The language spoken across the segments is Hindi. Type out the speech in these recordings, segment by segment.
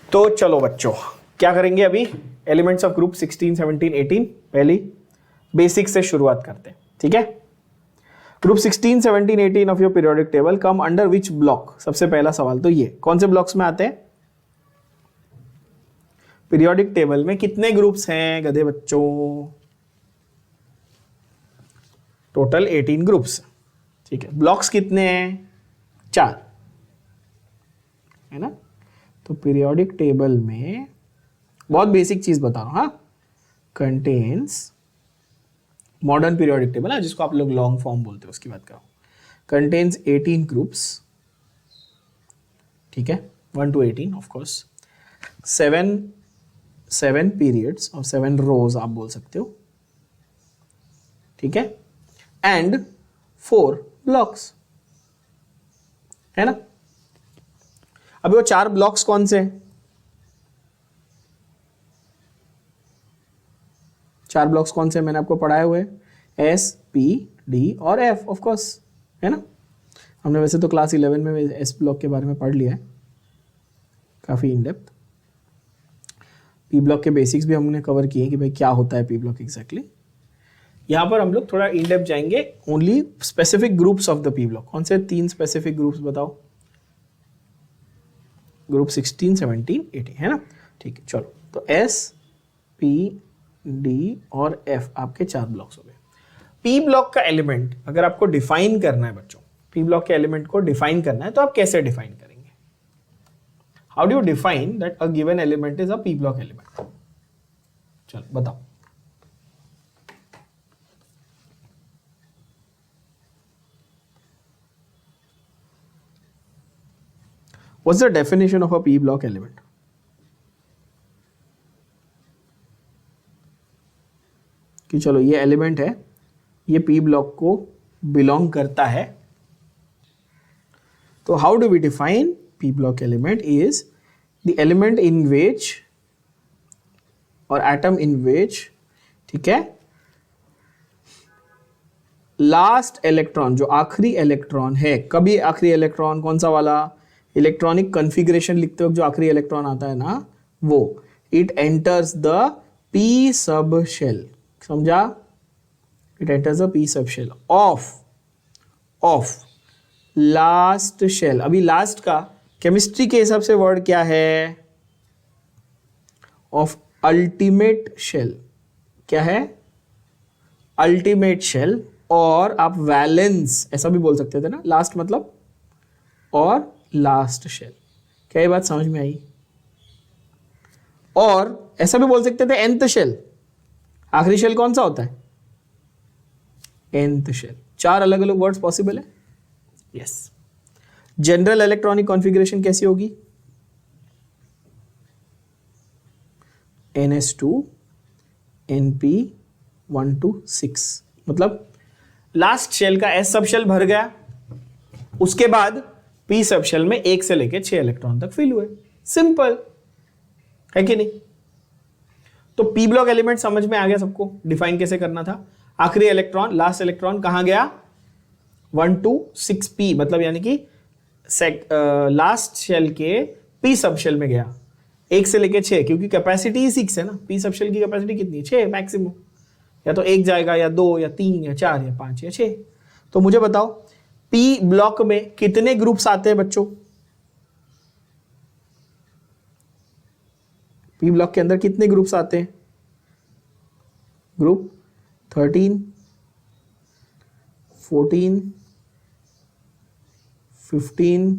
तो चलो बच्चों, क्या करेंगे अभी? एलिमेंट्स ऑफ ग्रुप 16, 17, 18 पहली बेसिक से शुरुआत करते हैं, ठीक है? Group 16, 17, 18 of your periodic table come under which block? सबसे पहला सवाल तो ये, कौन से ब्लॉक्स में आते हैं? पीरियोडिक टेबल में कितने ग्रुप्स हैं गधे बच्चों? टोटल 18 ग्रुप्स, ठीक है। ब्लॉक्स कितने हैं? 4, है ना? तो पीरियोडिक टेबल में बहुत बेसिक चीज बता रहा हूं, हाँ, कंटेन्स, मॉडर्न पीरियोडिक टेबल है जिसको आप लोग लॉन्ग फॉर्म बोलते हो, उसकी बात कर रहा हूं, कंटेन्स 18 ग्रुप्स, ठीक है, 1 to 18 ऑफ कोर्स, 7 पीरियड्स और 7 रोज आप बोल सकते हो, ठीक है, एंड 4 ब्लॉक्स, है ना? अभी वो 4 ब्लॉक्स कौन से हैं? 4 ब्लॉक्स कौन से? मैंने आपको पढ़ाए हुए, एस, पी, डी और एफ, ऑफ कोर्स, है ना? हमने वैसे तो क्लास 11 में एस ब्लॉक के बारे में पढ़ लिया है काफी इन डेप्थ। पी ब्लॉक के बेसिक्स भी हमने कवर किए कि भाई क्या होता है पी ब्लॉक एग्जैक्टली। यहां पर हम लोग थोड़ा इन डेप्थ जाएंगे, only specific groups of the P block. कौन से 3 स्पेसिफिक ग्रुप्स बताओ? ग्रुप 16, 17, 18, है ना? ठीक है, चलो। तो एस, पी, डी और एफ आपके 4 ब्लॉक्स हो गए। पी ब्लॉक का एलिमेंट अगर आपको डिफाइन करना है बच्चों, पी ब्लॉक के एलिमेंट को डिफाइन करना है, तो आप कैसे डिफाइन करेंगे? How do you define that a given element is a P block element? चलो बताओ। What's the definition of a p block element? कि चलो ये एलिमेंट है, ये p ब्लॉक को बिलोंग करता है, तो how do we define p block element? Is the element in which और एटम इन विच, ठीक है, लास्ट इलेक्ट्रॉन, जो आखिरी इलेक्ट्रॉन है, कभी आखिरी इलेक्ट्रॉन कौन सा वाला? इलेक्ट्रॉनिक कॉन्फ़िगरेशन लिखते वक्त जो आखिरी इलेक्ट्रॉन आता है ना, वो, it enters the P sub shell, समझा? It enters the P sub shell of last shell. अभी लास्ट का केमिस्ट्री के हिसाब से वर्ड क्या है? Of ultimate shell. क्या है? Ultimate shell. और आप वैलेंस ऐसा भी बोल सकते थे ना, लास्ट मतलब, और लास्ट शेल। क्या ये बात समझ में आई? और ऐसा भी बोल सकते थे nth शेल। आखिरी शेल कौन सा होता है? nth shell. 4 अलग अलग वर्ड्स पॉसिबल है। यस। जनरल इलेक्ट्रॉनिक कॉन्फ़िगरेशन कैसी होगी? ns2 np 1 to 6, मतलब लास्ट शेल का s सब शेल भर गया, उसके बाद p सब शेल में 1 से लेके 6 इलेक्ट्रॉन तक फिल हुए। सिंपल है कि नहीं? तो p ब्लॉक एलिमेंट समझ में आ गया सबको, डिफाइन कैसे करना था। आखिरी इलेक्ट्रॉन, लास्ट इलेक्ट्रॉन कहां गया? 1 to 6p, मतलब यानी कि लास्ट शेल के p सब शेल में गया, 1 से लेके 6, क्योंकि कैपेसिटी ही 6 है ना। p सब शेल की कैपेसिटी कितनी है? 6 मैक्सिमम। या तो 1 जाएगा, या 2, या 3, या 4, या 5, या 6। तो मुझे बताओ p ब्लॉक में कितने ग्रुप्स आते हैं बच्चों? p ब्लॉक के अंदर कितने ग्रुप्स आते हैं? Group 13, 14, 15,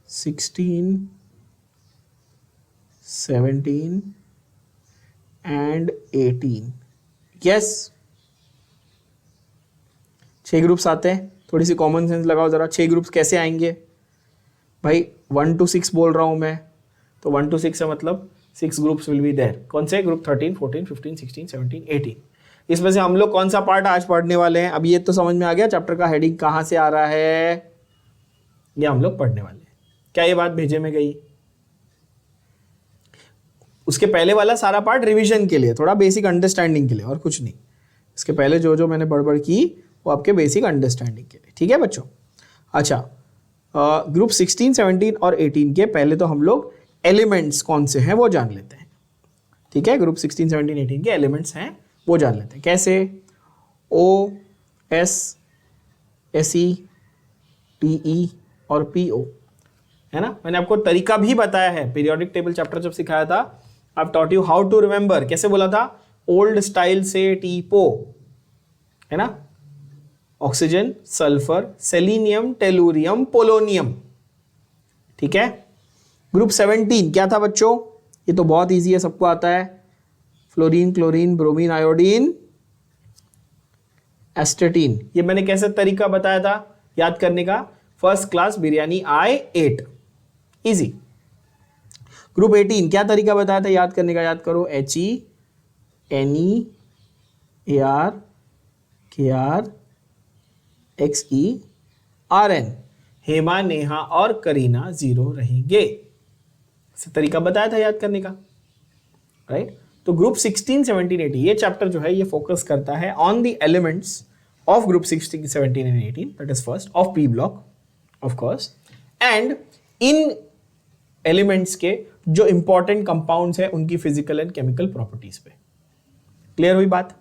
16, 17 and 18। यस, 6 ग्रुप्स आते हैं। थोड़ी सी कॉमन सेंस लगाओ जरा, 6 ग्रुप्स कैसे आएंगे भाई? 1 to 6 बोल रहा हूं मैं, तो 1 to 6 है मतलब 6 ग्रुप्स विल बी देयर। कौन से? ग्रुप 13, 14, 15, 16, 17, 18। इसमें से हम लोग कौन सा पार्ट आज पढ़ने वाले हैं? अब ये तो समझ में आ गया चैप्टर का हेडिंग कहां से आ रहा है, ये हम लोग पढ़ने वाले हैं। क्या ये बात भेजे में गई? उसके पहले वाला सारा पार्ट रिवीजन के लिए, थोड़ा बेसिक अंडरस्टैंडिंग के लिए, और कुछ नहीं। इसके पहले जो जो मैंने बड़बड़ की वो आपके बेसिक अंडरस्टैंडिंग के लिए, ठीक है बच्चों? अच्छा, ग्रुप 16, 17 और 18 के पहले तो हम लोग एलिमेंट्स कौन से हैं वो जान लेते हैं। ठीक है, ग्रुप 16, 17, 18 के एलिमेंट्स हैं वो जान लेते हैं। कैसे? O, S, Se, Te और Po, है ना। मैंने आपको तरीका भी बताया है, पीरियोडिक टेबल चैप्टर जब सिखाया था, I've taught you how to remember। कैसे बोला था? ओल्ड स्टाइल से टीपो, है ना। Oxygen, sulphur, selenium, tellurium, polonium. ठीक है। ग्रुप 17 क्या था बच्चों? ये तो बहुत इजी है, सबको आता है। Fluorine, chlorine, bromine, iodine, एस्टेटीन। ये मैंने कैसे तरीका बताया था याद करने का? फर्स्ट क्लास बिरयानी आई एट, इजी। ग्रुप 18 क्या तरीका बताया था याद करने का? याद करो। HE, NE, AR, KR, XE, RN। Hema, Neha और करीना 0 रहेंगे। इसे तरीका बताया था याद करने का, राइट। तो ग्रुप 16, 17, 18 ये चैप्टर जो है ये फोकस करता है on the elements of group 16, 17 and 18, that is first of P block of course, and in elements के जो इंपॉर्टेंट कंपाउंड्स है उनकी फिजिकल एंड केमिकल प्रॉपर्टीज पे। क्लियर हुई बात?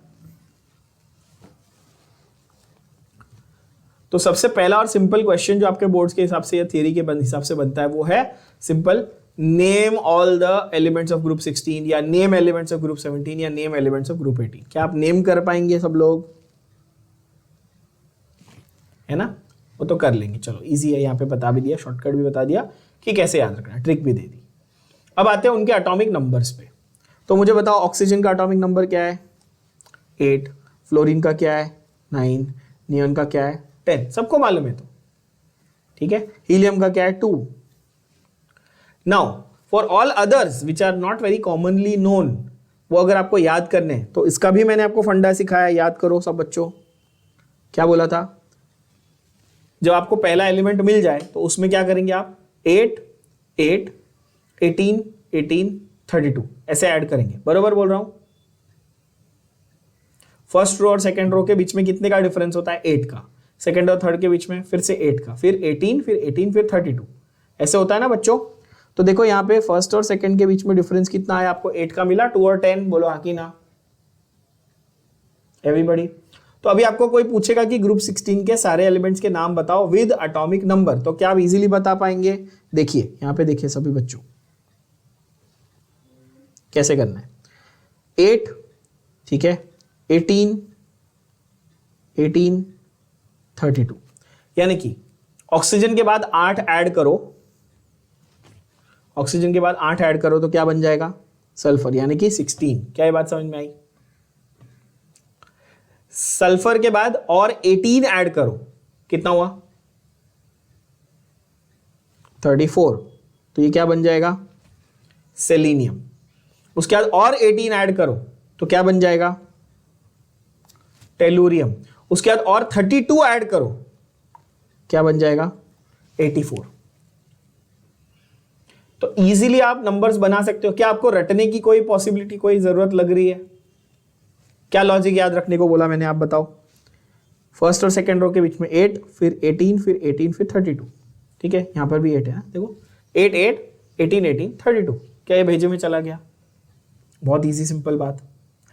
तो सबसे पहला और सिंपल क्वेश्चन जो आपके बोर्ड्स के हिसाब से या थियरी के हिसाब से बनता है वो है simple, name all the elements of group 16 या नेम एलिमेंट्स ऑफ ग्रुप 17 या नेम एलिमेंट्स ऑफ ग्रुप 18। क्या आप नेम कर पाएंगे सब लोग? है ना, वो तो कर लेंगे। चलो इजी है, यहाँ पे बता भी दिया, शॉर्टकट भी बता दिया कि कैसे याद रखना, ट्रिक भी दे दी। अब आते हैं उनके एटॉमिक नंबर्स पे। तो मुझे बताओ ऑक्सीजन का एटॉमिक नंबर क्या है? 8। फ्लोरीन का क्या है? 9। नियॉन का क्या है? 10। सबको मालूम है तो, ठीक है। हीलियम का क्या है? 2। Now for all others which are not very commonly known, वो अगर आपको याद करने हैं तो इसका भी मैंने आपको फंडा सिखाया, याद करो सब बच्चों। क्या बोला था? जब आपको पहला एलिमेंट मिल जाए तो उसमें क्या करेंगे आप? 8, 8, 18, 18, 32 ऐसे ऐड करेंगे। बरोबर बोल रहा हूं? फर्स्ट रो और सेकंड रो के बीच में कितने का डिफरेंस होता है? 8 का। सेकंड और थर्ड के बीच में फिर से 8 का, फिर 18, फिर 18, फिर 32 ऐसे होता है ना बच्चों। तो देखो यहाँ पे फर्स्ट और सेकंड के बीच में डिफरेंस कितना है आपको? 8 का मिला। 2 और 10 बोलो हाँ कि ना एवरीबॉडी। तो अभी आपको कोई पूछेगा कि ग्रुप 16 के सारे एलिमेंट्स के नाम बताओ विद एटॉमिक नंबर, तो क्या आप इजीली बता पाएंगे? देखिए यहाँ पे, देखिए सभी बच्चों कैसे करना है। 8, ठीक है, 18, 18, 32, यानी कि ऑक्सीजन के बाद 8 ऐड करो, ऑक्सीजन के बाद 8 ऐड करो तो क्या बन जाएगा? सल्फर, यानी कि 16। क्या ये बात समझ में आई? सल्फर के बाद और 18 ऐड करो, कितना हुआ? 34। तो ये क्या बन जाएगा? सेलेनियम। उसके बाद और 18 ऐड करो तो क्या बन जाएगा? टेलुरियम। उसके बाद और 32 ऐड करो, क्या बन जाएगा? 84। तो इजीली आप नंबर्स बना सकते हो। क्या आपको रटने की कोई पॉसिबिलिटी, कोई जरूरत लग रही है? क्या लॉजिक याद रखने को बोला मैंने, आप बताओ। फर्स्ट और सेकंड रो के बीच में 8, फिर 18, फिर 18, फिर 32, ठीक है। यहां पर भी 8 है, देखो 8, 8, 18, 18, 32। क्या ये भेजे में चला गया? बहुत इजी सिंपल बात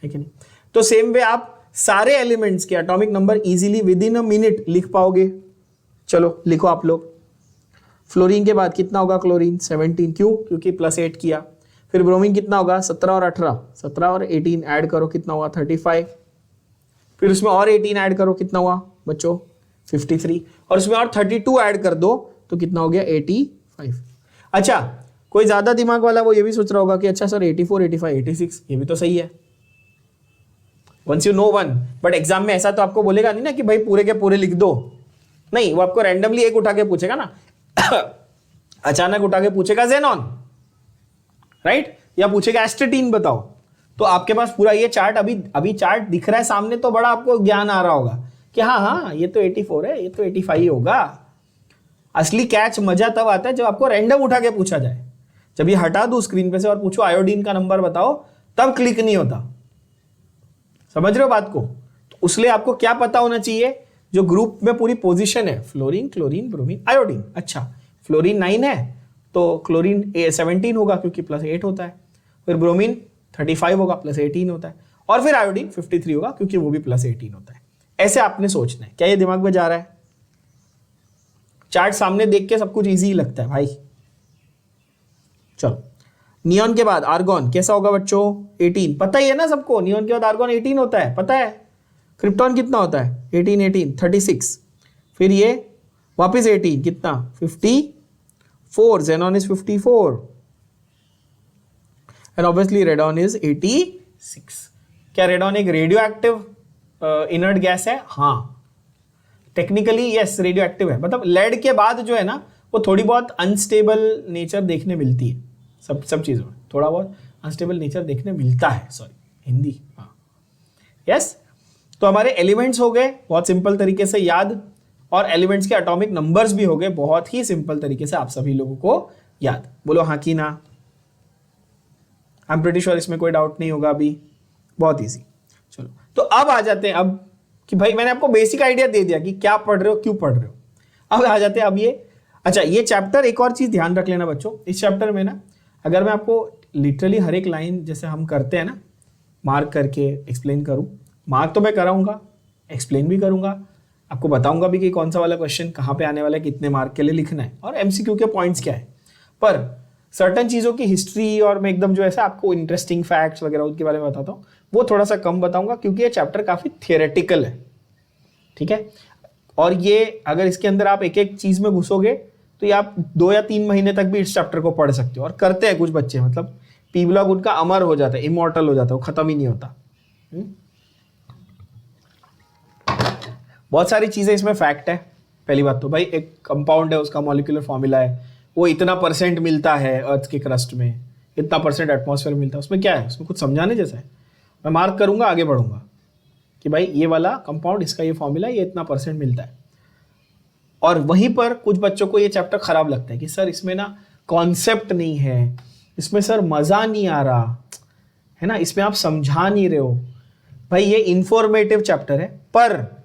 है कि नहीं? तो सेम वे आप सारे एलिमेंट्स के atomic number easily with in a minute लिख पाओगे। चलो लिखो आप लोग। फ्लोरीन के बाद कितना होगा? क्लोरीन 17, क्यों? क्योंकि +8 किया। फिर ब्रोमीन कितना होगा? 17 और 18, 17 और 18 ऐड करो, कितना हुआ? 35। फिर उसमें और 18 ऐड करो, कितना हुआ बच्चों? 53। और उसमें और 32 ऐड कर दो तो कितना हो गया? 85। अच्छा, कोई ज्यादा दिमाग वाला वो ये भी सोच रहा होगा कि अच्छा सर 84, 85, 86 ये भी तो सही है। Once you know one, but exam में ऐसा तो आपको बोलेगा नहीं ना कि भाई पूरे के पूरे लिख दो। नहीं, वो आपको रैंडमली एक उठा के पूछेगा ना अचानक उठा के पूछेगा ज़ेनॉन, राइट, या पूछेगा एस्टेटीन बताओ। तो आपके पास पूरा ये चार्ट अभी चार्ट दिख रहा है सामने, तो बड़ा आपको ज्ञान आ रहा होगा कि हाँ ये तो 84 है, ये तो 85 होगा। असली कैच मजा तब आता है जब आपको रैंडम उठा के पूछा जाए। जब ये हटा दो स्क्रीन पे से और पूछो आयोडीन का नंबर बताओ, तब क्लिक नहीं होता। समझ रहे हो बात को? तो उसलिए आपको क्या पता होना चाहिए? जो ग्रुप में पूरी पोजीशन है, फ्लोरीन, क्लोरीन, ब्रोमीन, आयोडीन। अच्छा, फ्लोरीन 9 है तो क्लोरीन 17 होगा क्योंकि +8 होता है, फिर ब्रोमीन 35 होगा +18 होता है, और फिर आयोडीन 53 होगा क्योंकि वो भी +18 होता है। ऐसे आपने सोचना है। क्या ये दिमाग में जा रहा है? चार्ट सामने देख के सब कुछ इजी लगता है भाई। चलो, नियॉन के बाद आर्गॉन कैसा होगा बच्चों? 18। पता ही है ना सबको, नियॉन के बाद आर्गॉन 18 होता है, पता है। क्रिप्टॉन कितना होता है? 18 36। फिर ये वापिस 18 कितना? 54। xenon is 54 and obviously radon is 86। क्या रेडॉन एक रेडियो एक्टिव इनर्ट गैस है? हाँ, टेक्निकली यस रेडियो एक्टिव है। मतलब लेड के बाद जो है ना वो थोड़ी बहुत अनस्टेबल नेचर देखने मिलती है, सब चीज़ों में थोड़ा बहुत अनस्टेबल नेचर देखने मिलता है। सॉरी, हिंदी, हाँ यस। तो हमारे एलिमेंट्स हो गए बहुत सिंपल तरीके से याद, और एलिमेंट्स के एटॉमिक नंबर्स भी हो गए बहुत ही सिंपल तरीके से आप सभी लोगों को याद। बोलो हाँ कि ना? आई एम प्रीटी श्योर इसमें कोई डाउट नहीं होगा अभी, बहुत इजी। चलो, तो अब आ जाते हैं अब कि भाई मैंने आपको बेसिक आइडिया दे दिया कि क्या पढ़ रहे हो, क्यों पढ़ रहे हो। अब आ जाते हैं अब ये, अच्छा ये चैप्टर, एक और चीज ध्यान रख लेना बच्चों, इस चैप्टर में ना अगर मैं आपको लिटरली हर एक लाइन जैसे हम करते हैं ना मार्क करके एक्सप्लेन करूं, मार्क तो मैं कराऊंगा, एक्सप्लेन भी करूंगा, आपको बताऊंगा भी कि कौन सा वाला क्वेश्चन कहाँ पे आने वाला है, कितने मार्क के लिए लिखना है, और एमसीक्यू के पॉइंट्स क्या है। पर सर्टन चीज़ों की हिस्ट्री और मैं एकदम जो ऐसा आपको इंटरेस्टिंग फैक्ट्स वगैरह उनके बारे में बताता हूँ, वो थोड़ा सा कम बताऊंगा क्योंकि ये चैप्टर काफ़ी थियोरेटिकल है, ठीक है। और ये अगर इसके अंदर आप एक एक चीज़ में घुसोगे तो ये आप 2 या 3 महीने तक भी इस चैप्टर को पढ़ सकते हो। और करते हैं कुछ बच्चे, मतलब पी ब्लॉक उनका अमर हो जाता है, इमॉर्टल हो जाता है, वो खत्म ही नहीं होता। बहुत सारी चीज़ें इसमें फैक्ट है। पहली बात तो भाई एक कंपाउंड है, उसका मॉलिक्यूलर फॉर्मूला है, वो इतना % मिलता है अर्थ के क्रस्ट में, इतना % एटमॉस्फेयर में मिलता है, उसमें क्या है, उसमें कुछ समझाने जैसा है। मैं मार्क करूंगा, आगे बढ़ूंगा कि भाई ये वाला कंपाउंड, इसका ये फॉर्मूला, ये इतना % मिलता है। और वहीं पर कुछ बच्चों को ये चैप्टर खराब लगता है कि सर इसमें ना कॉन्सेप्ट नहीं है, इसमें सर मज़ा नहीं आ रहा है ना, इसमें आप समझा नहीं रहे हो। भाई ये इंफॉर्मेटिव चैप्टर है, पर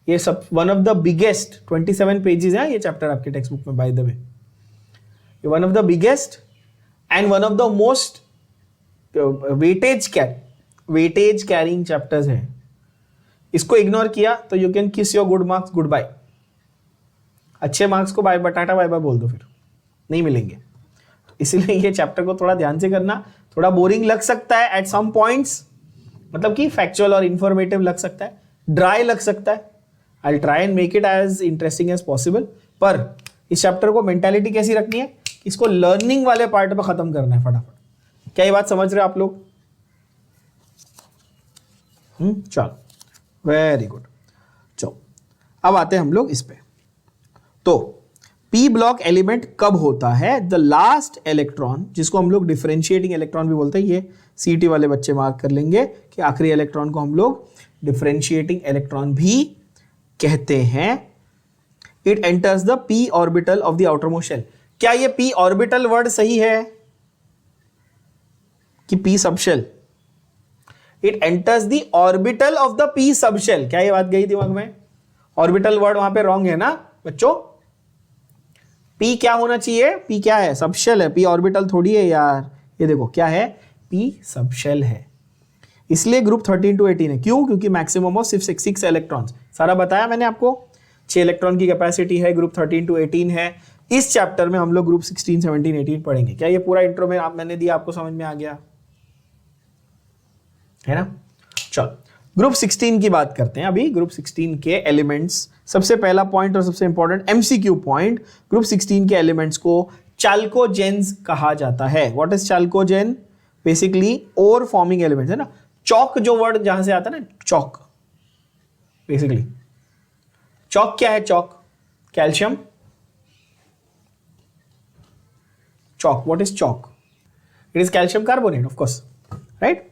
ये सब one of the biggest 27 pages है ये चैप्टर आपके टेक्स्ट बुक में, बाय द वे ये one of the biggest and one of the most weightage carrying chapters हैं। इसको इग्नोर किया तो you can kiss your good marks goodbye. अच्छे मार्क्स को बाय टाटा बाय बाय बोल दो, फिर नहीं मिलेंगे। तो इसीलिए ये चैप्टर को थोड़ा ध्यान से करना। थोड़ा बोरिंग लग सकता है एट सम पॉइंट्स, मतलब कि फैक्चुअल और इंफॉर्मेटिव लग सकता है, ड्राई लग सकता है। I will try and make it as interesting as possible. पर इस चैप्टर को मेंटालिटी कैसी रखनी है, इसको लर्निंग वाले पार्ट पे खत्म करना है फटाफट। क्या ये बात समझ रहे हो आप लोग? चलो, वेरी गुड। चलो अब आते हैं हम लोग इस पे। तो पी ब्लॉक एलिमेंट कब होता है? द लास्ट इलेक्ट्रॉन, जिसको हम लोग डिफरेंशिएटिंग इलेक्ट्रॉन भी बोलते हैं, ये सीटी वाले बच्चे मार्क कर लेंगे कि आखिरी इलेक्ट्रॉन को हम लोग डिफरेंशिएटिंग इलेक्ट्रॉन भी कहते हैं। It enters the p orbital of the outermost shell. क्या ये पी ऑर्बिटल वर्ड सही है कि p subshell? It enters the orbital of the p subshell. क्या ये बात गई दिमाग में? ऑर्बिटल वर्ड वहां पे रॉन्ग है ना बच्चों? पी क्या होना चाहिए? पी क्या है? सबशेल है। पी ऑर्बिटल थोड़ी है यार। ये देखो क्या है, पी सबशेल है। इसलिए ग्रुप 13 to 18 है। क्यों? क्योंकि मैक्सिमम ऑफ सिर्फ 6 इलेक्ट्रॉन्स, सारा बताया मैंने आपको। 6 इलेक्ट्रॉन की कैपेसिटी है, ग्रुप 13 to 18 है। इस चैप्टर में हम लोग ग्रुप 16, 17, 18 पढ़ेंगे। क्या ये पूरा इंट्रो में मैंने दिया आपको समझ में आ गया है ना? चलो ग्रुप 16 की बात करते हैं अभी। ग्रुप 16 के एलिमेंट्स, सबसे पहला पॉइंट और सबसे इंपॉर्टेंट एमसीक्यू पॉइंट, ग्रुप 16 के एलिमेंट्स को चाल्कोजेन्स कहा जाता है। What is chalcogen? Basically ore forming elements है ना। चौक जो वर्ड जहां से आता है ना, चौक, बेसिकली चौक क्या है? Chalk calcium chalk. What is chalk? It is calcium carbonate, of course, right.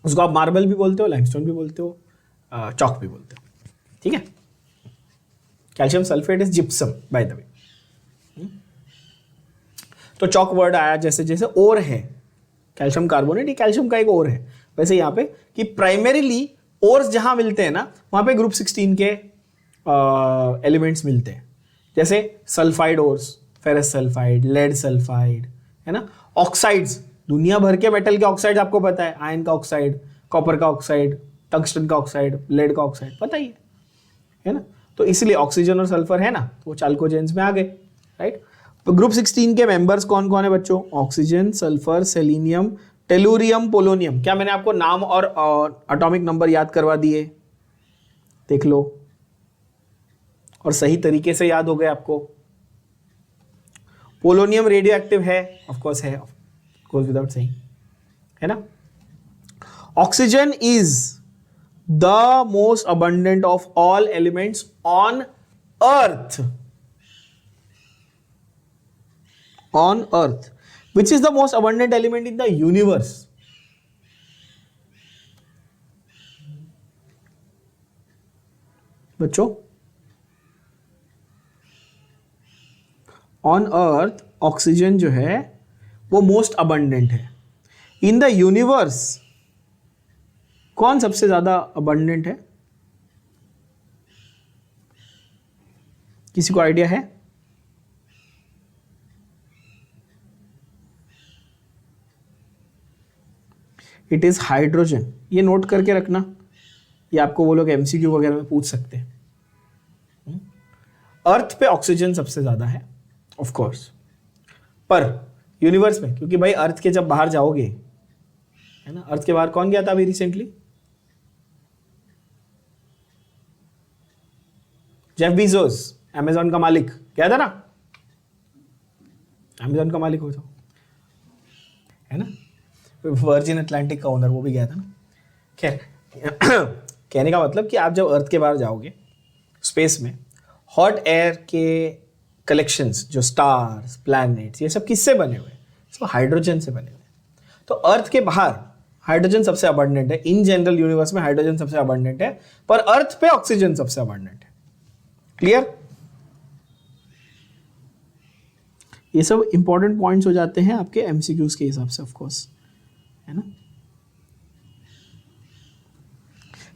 उसको आप मार्बल भी बोलते हो, लाइमस्टोन भी बोलते हो, चौक भी बोलते हो, ठीक है। Calcium sulphate is gypsum bye the वे। तो चौक वर्ड आया जैसे जैसे ओर है, कैल्शियम कार्बोनेट ये कैल्शियम का एक ओर है। वैसे यहाँ पे कि प्राइमरीली ओर्स जहां मिलते हैं ना, वहां पे ग्रुप 16 के एलिमेंट्स मिलते हैं। जैसे sulphide ores, ferrous sulphide, lead sulphide, है ना। ऑक्साइड्स, दुनिया भर के मेटल के ऑक्साइड आपको पता है, आयरन का ऑक्साइड, कॉपर का ऑक्साइड, टंगस्टन का ऑक्साइड, लेड का ऑक्साइड, पता ही है ना। तो इसलिए ऑक्सीजन और सल्फर है ना, तो वो चाल्कोजेंस में आ गए, राइट। तो ग्रुप 16 के मेंबर्स कौन कौन है बच्चों? Oxygen, sulphur, selenium, tellurium, polonium. क्या मैंने आपको नाम और एटॉमिक नंबर याद करवा दिए? देख लो, और सही तरीके से याद हो गए आपको। पोलोनियम रेडियो एक्टिव है, ऑफ कोर्स है, गोज विदाउट सेइंग, है ना। Oxygen is the most abundant of all elements on earth, on earth, which is the most abundant element in the universe? बच्चों, on earth ऑक्सीजन जो है वो मोस्ट अबंडेंट है। इन द यूनिवर्स कौन सबसे ज्यादा अबंडेंट है? किसी को आइडिया है? It is hydrogen. ये नोट करके रखना, ये आपको वो लोग एमसीक्यू वगैरह में पूछ सकते हैं। अर्थ पे ऑक्सीजन सबसे ज्यादा है ऑफ कोर्स, पर यूनिवर्स में, क्योंकि भाई अर्थ के जब बाहर जाओगे, है ना, अर्थ के बाहर कौन गया था अभी रिसेंटली? जेफ बीजोस, अमेजॉन का मालिक, गया था ना, अमेजॉन का मालिक हो तो, है ना। वर्जिन अटलांटिक का ओनर, वो भी गया था ना। खैर, कहने का मतलब कि आप जब अर्थ के बाहर जाओगे स्पेस में, हॉट एयर के कलेक्शंस, जो स्टार्स, प्लैनेट्स, ये सब किससे बने हुए? तो हाइड्रोजन से बने हुए। तो अर्थ के बाहर हाइड्रोजन सबसे अबंडेंट है। इन जनरल यूनिवर्स में हाइड्रोजन सबसे अबंडेंट है, पर अर्थ पे ऑक्सीजन सबसे अबंडेंट है। क्लियर? ये सब इंपॉर्टेंट पॉइंट्स हो जाते हैं आपके एमसीक्यूज के हिसाब से, ऑफ कोर्स, है ना।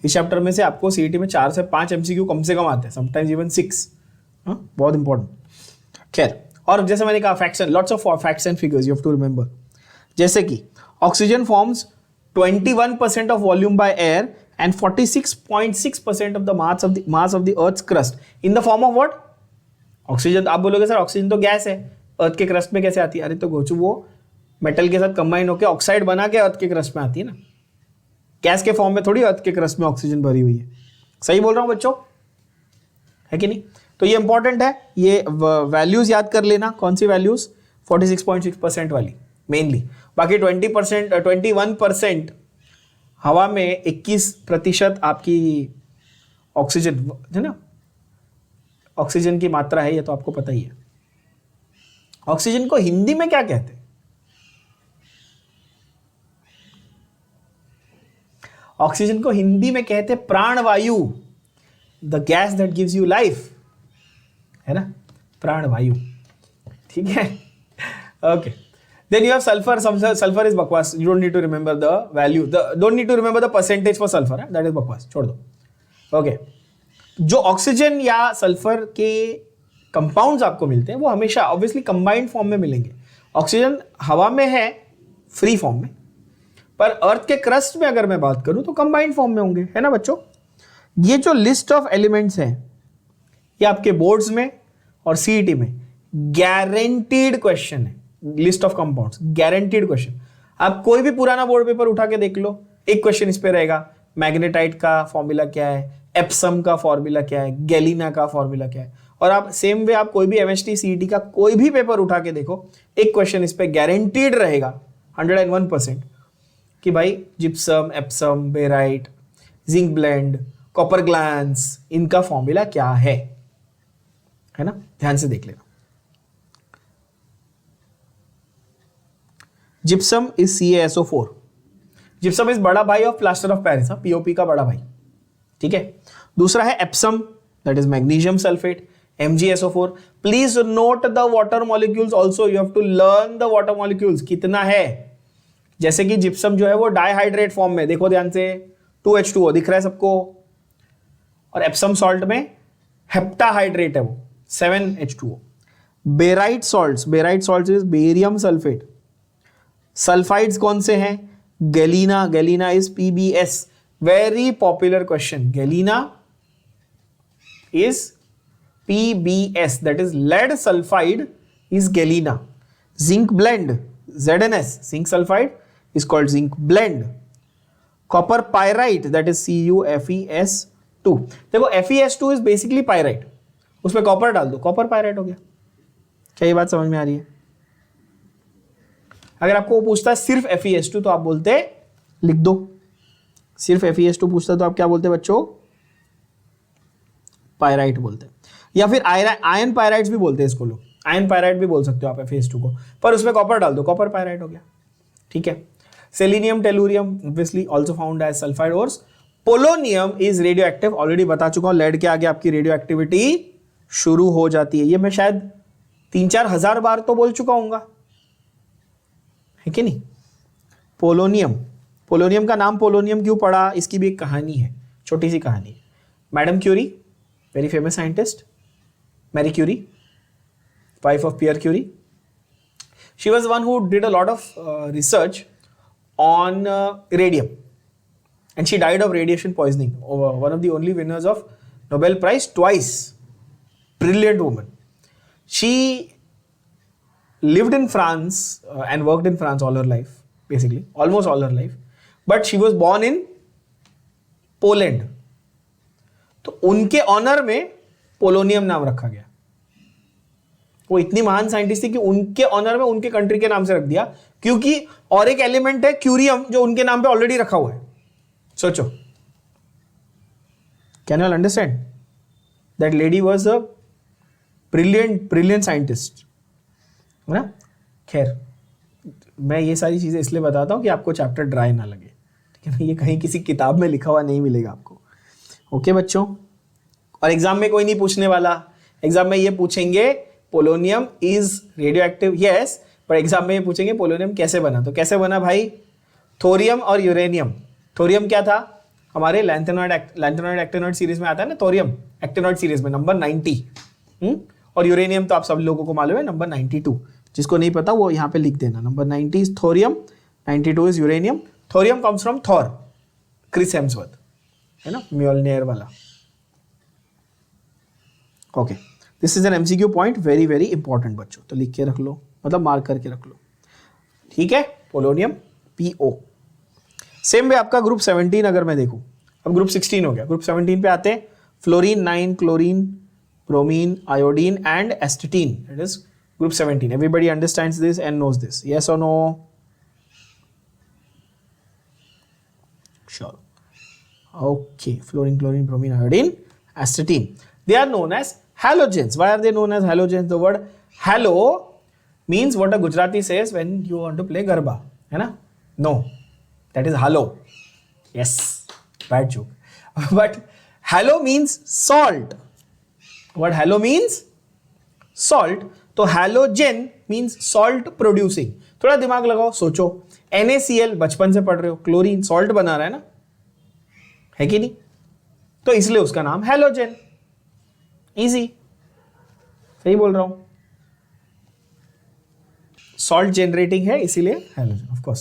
इस चैप्टर में से आपको सीईटी में 4 से 5 एमसीक्यू कम से कम आते हैं, समटाइम्स इवन 6। बहुत इंपॉर्टेंट। खैर, और जैसे मैंने कहा, fraction, lots of facts and figures you have to remember. जैसे कि oxygen forms 21% of volume by air and 46.6% of the mass of the earth's crust in the form of what? Oxygen. आप बोलोगे सर ऑक्सीजन तो गैस है, अर्थ के क्रस्ट में कैसे आती है? अरे तो गोचू, वो मेटल के साथ कंबाइन होकर ऑक्साइड बना के अर्थ के क्रस्ट में आती है ना, गैस के फॉर्म में थोड़ी अर्थ के क्रस्ट में ऑक्सीजन भरी हुई है। सही बोल रहा हूं बच्चों, है कि नहीं? तो ये इंपॉर्टेंट है, ये वैल्यूज याद कर लेना। कौन सी वैल्यूज? 46.6% वाली मेनली। बाकी 21% हवा में, 21% आपकी ऑक्सीजन, है ना, ऑक्सीजन की मात्रा है, ये तो आपको पता ही है। ऑक्सीजन को हिंदी में क्या कहते हैं? ऑक्सीजन को हिंदी में कहते हैं प्राणवायु, the gas that gives you life, है ना, प्राणवायु। ठीक है, okay. Then you have sulphur. Sulphur is बकवास, you don't need to remember the value, don't need to remember the percentage for sulphur, that is बकवास, छोड़ दो। ओके, जो ऑक्सीजन या सल्फर के कंपाउंड्स आपको मिलते हैं वो हमेशा ऑब्वियसली कंबाइंड फॉर्म में मिलेंगे। ऑक्सीजन हवा में है फ्री फॉर्म में, पर अर्थ के क्रस्ट में अगर मैं बात करूं तो कंबाइंड फॉर्म में होंगे, है ना बच्चों। ये जो लिस्ट ऑफ एलिमेंट्स हैं, ये आपके बोर्ड्स में और सीईटी में गारंटीड क्वेश्चन है। List of compounds, guaranteed question. आप कोई भी पुराना बोर्ड पेपर उठा के देख लो, एक क्वेश्चन इस पे रहेगा, मैग्नेटाइट का फॉर्मूला क्या है, एप्सम का फॉर्मूला क्या है, गैलिना का फॉर्मूला क्या है। और आप सेम वे आप कोई भी एमएसटी सीईटी का कोई भी पेपर उठा के देखो, एक क्वेश्चन इस पे गारंटीड रहेगा 101% कि भाई gypsum, Epsom, barite, zinc blende, copper glance, इनका फॉर्मूला क्या है ना। ध्यान से देख लेना। Gypsum is CaSO4। Gypsum is बड़ा भाई of plaster of Paris, POP का बड़ा भाई, ठीक है। दूसरा है Epsom, that is magnesium sulphate, MgSO4। Please note the water molecules also, you have to learn the water molecules कितना है। जैसे कि जिप्सम जो है वो डाइहाइड्रेट फॉर्म में, देखो ध्यान से, 2H2O दिख रहा है सबको, और एप्सम सॉल्ट में हेप्टाहाइड्रेट है वो, 7H2O। Barite salt is barium sulphate. Sulphides कौन से हैं? Galena is PbS। Very popular question, galena is PbS, that is lead sulfide is galena. Zinc blend, ZnS, zinc sulfide is called zinc blend. Copper pyrite, that is CuFeS2। देखो FeS2 is basically pyrite, उसमें कॉपर डाल दो, कॉपर पायराइट हो गया। क्या ये बात समझ में आ रही है? अगर आपको वो पूछता है सिर्फ FeS2 तो आप बोलते लिख दो, सिर्फ FeS2 पूछता तो आप क्या बोलते बच्चों? पायराइट बोलते। या फिर आयन पायराइट्स भी बोलते हैं इसको लोग, आयन पायराइट भी बोल सकते हो आप FeS2 को, पर उसमें कॉपर डाल दो, कॉपर पायराइट हो गया। ठीक है। Selenium tellurium obviously also found as sulphide ores. Polonium is radioactive, already बता चुका हूं, लेड के आगे आपकी रेडियो एक्टिविटी शुरू हो जाती है। ये मैं शायद 3-4 हजार बार तो बोल चुका हूंगा, है कि नहीं? पोलोनियम का नाम पोलोनियम क्यों पड़ा, इसकी भी एक कहानी है, छोटी सी कहानी। Madam Curie, very famous scientist, Marie Curie, wife of Pierre Curie, she was one who did a lot of research on radium, and she died of radiation poisoning. One of the only winners of Nobel Prize twice. Brilliant woman. She lived in France and worked in France all her life, basically almost all her life, but she was born in Poland. तो उनके ऑनर में पोलोनियम नाम रखा गया। वो इतनी महान साइंटिस्ट थी कि उनके ऑनर में उनके कंट्री के नाम से रख दिया, क्योंकि और एक एलिमेंट है क्यूरियम जो उनके नाम पे ऑलरेडी रखा हुआ है। सोचो, can you understand? That lady was a brilliant scientist, है ना? खैर, मैं ये सारी चीजें इसलिए बताता हूं कि आपको चैप्टर ड्राई ना लगे, ठीक है ना? ये कहीं किसी किताब में लिखा हुआ नहीं मिलेगा आपको। ओके बच्चों, और एग्जाम में कोई नहीं पूछने वाला। एग्जाम में ये पूछेंगे polonium is radio active, yes, पर एग्जाम में ये पूछेंगे पोलोनियम कैसे बना। तो कैसे बना भाई? थोरियम और यूरेनियम। थोरियम क्या था? हमारे लैंथेनॉइड एक्टिनॉइड सीरीज में आता है ना, थोरियम एक्टिनॉइड सीरीज में नंबर 90। और यूरेनियम तो आप सब लोगों को मालूम है, नंबर 92। जिसको नहीं पता वो यहाँ पे लिख देना, number 90 is thorium, 92 is uranium. Thorium comes from Thor, Chris Hemsworth, है ना, म्योलनियर वाला। Okay, this is an MCQ point, very very important बच्चों, तो लिख के रख लो, मतलब मार्क करके रख लो। ठीक है, पोलोनियम PO। सेम वे आपका ग्रुप 17 अगर मैं देखूं, अब ग्रुप 16 हो गया, ग्रुप 17 पे आते हैं। Fluorine 9, chlorine, bromine, iodine and astatine, it is group 17। Everybody understands this and knows this, yes or no? Sure. Okay, fluorine, chlorine, bromine, iodine, astatine, they are known as halogens. Why are they known as halogens? The word halo means what a Gujarati says when you want to play garba, है ना? No, that is halo. Yes, bad joke. But halo means salt. What halo means? Salt. तो halogen means salt producing. थोड़ा दिमाग लगाओ, सोचो, NaCl बचपन से पढ़ रहे हो, क्लोरीन सॉल्ट बना रहा है ना, है कि नहीं? तो इसलिए उसका नाम हैलोजन। इजी, सही बोल रहा हूं, सॉल्ट जनरेटिंग है इसीलिए halogen. Of course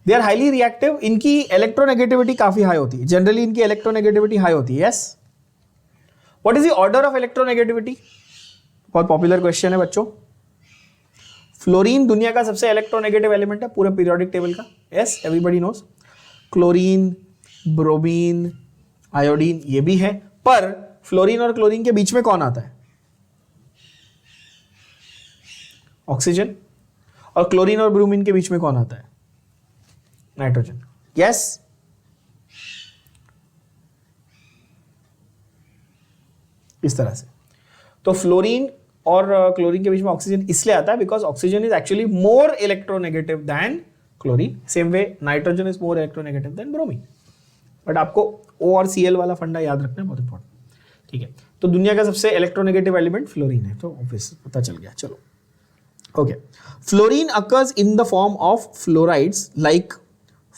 they are highly reactive, इनकी इलेक्ट्रोनेगेटिविटी काफी हाई होती है, जनरली इनकी इलेक्ट्रोनेगेटिविटी हाई होती है। Yes, what is the order of electronegativity? बहुत पॉपुलर क्वेश्चन है बच्चों। फ्लोरीन दुनिया का सबसे इलेक्ट्रोनेगेटिव एलिमेंट है पूरे पीरियोडिक टेबल का। Yes, everybody knows. Chlorine, bromine, iodine ये भी है, पर फ्लोरीन और क्लोरीन के बीच में कौन आता है? ऑक्सीजन। और क्लोरीन और ब्रोमीन के बीच में कौन आता है? नाइट्रोजन। यस, इस तरह से। तो फ्लोरीन और क्लोरीन के बीच में ऑक्सीजन इसलिए आता है because oxygen is actually more electronegative than chlorine. Same way nitrogen is more electronegative than bromine. But आपको O और Cl वाला फंडा याद रखना है, बहुत इंपॉर्टेंट। ठीक है, तो दुनिया का सबसे इलेक्ट्रोनेगेटिव एलिमेंट फ्लोरीन है, तो ऑब्वियस पता चल गया। चलो, okay, fluorine occurs in the form of fluorides like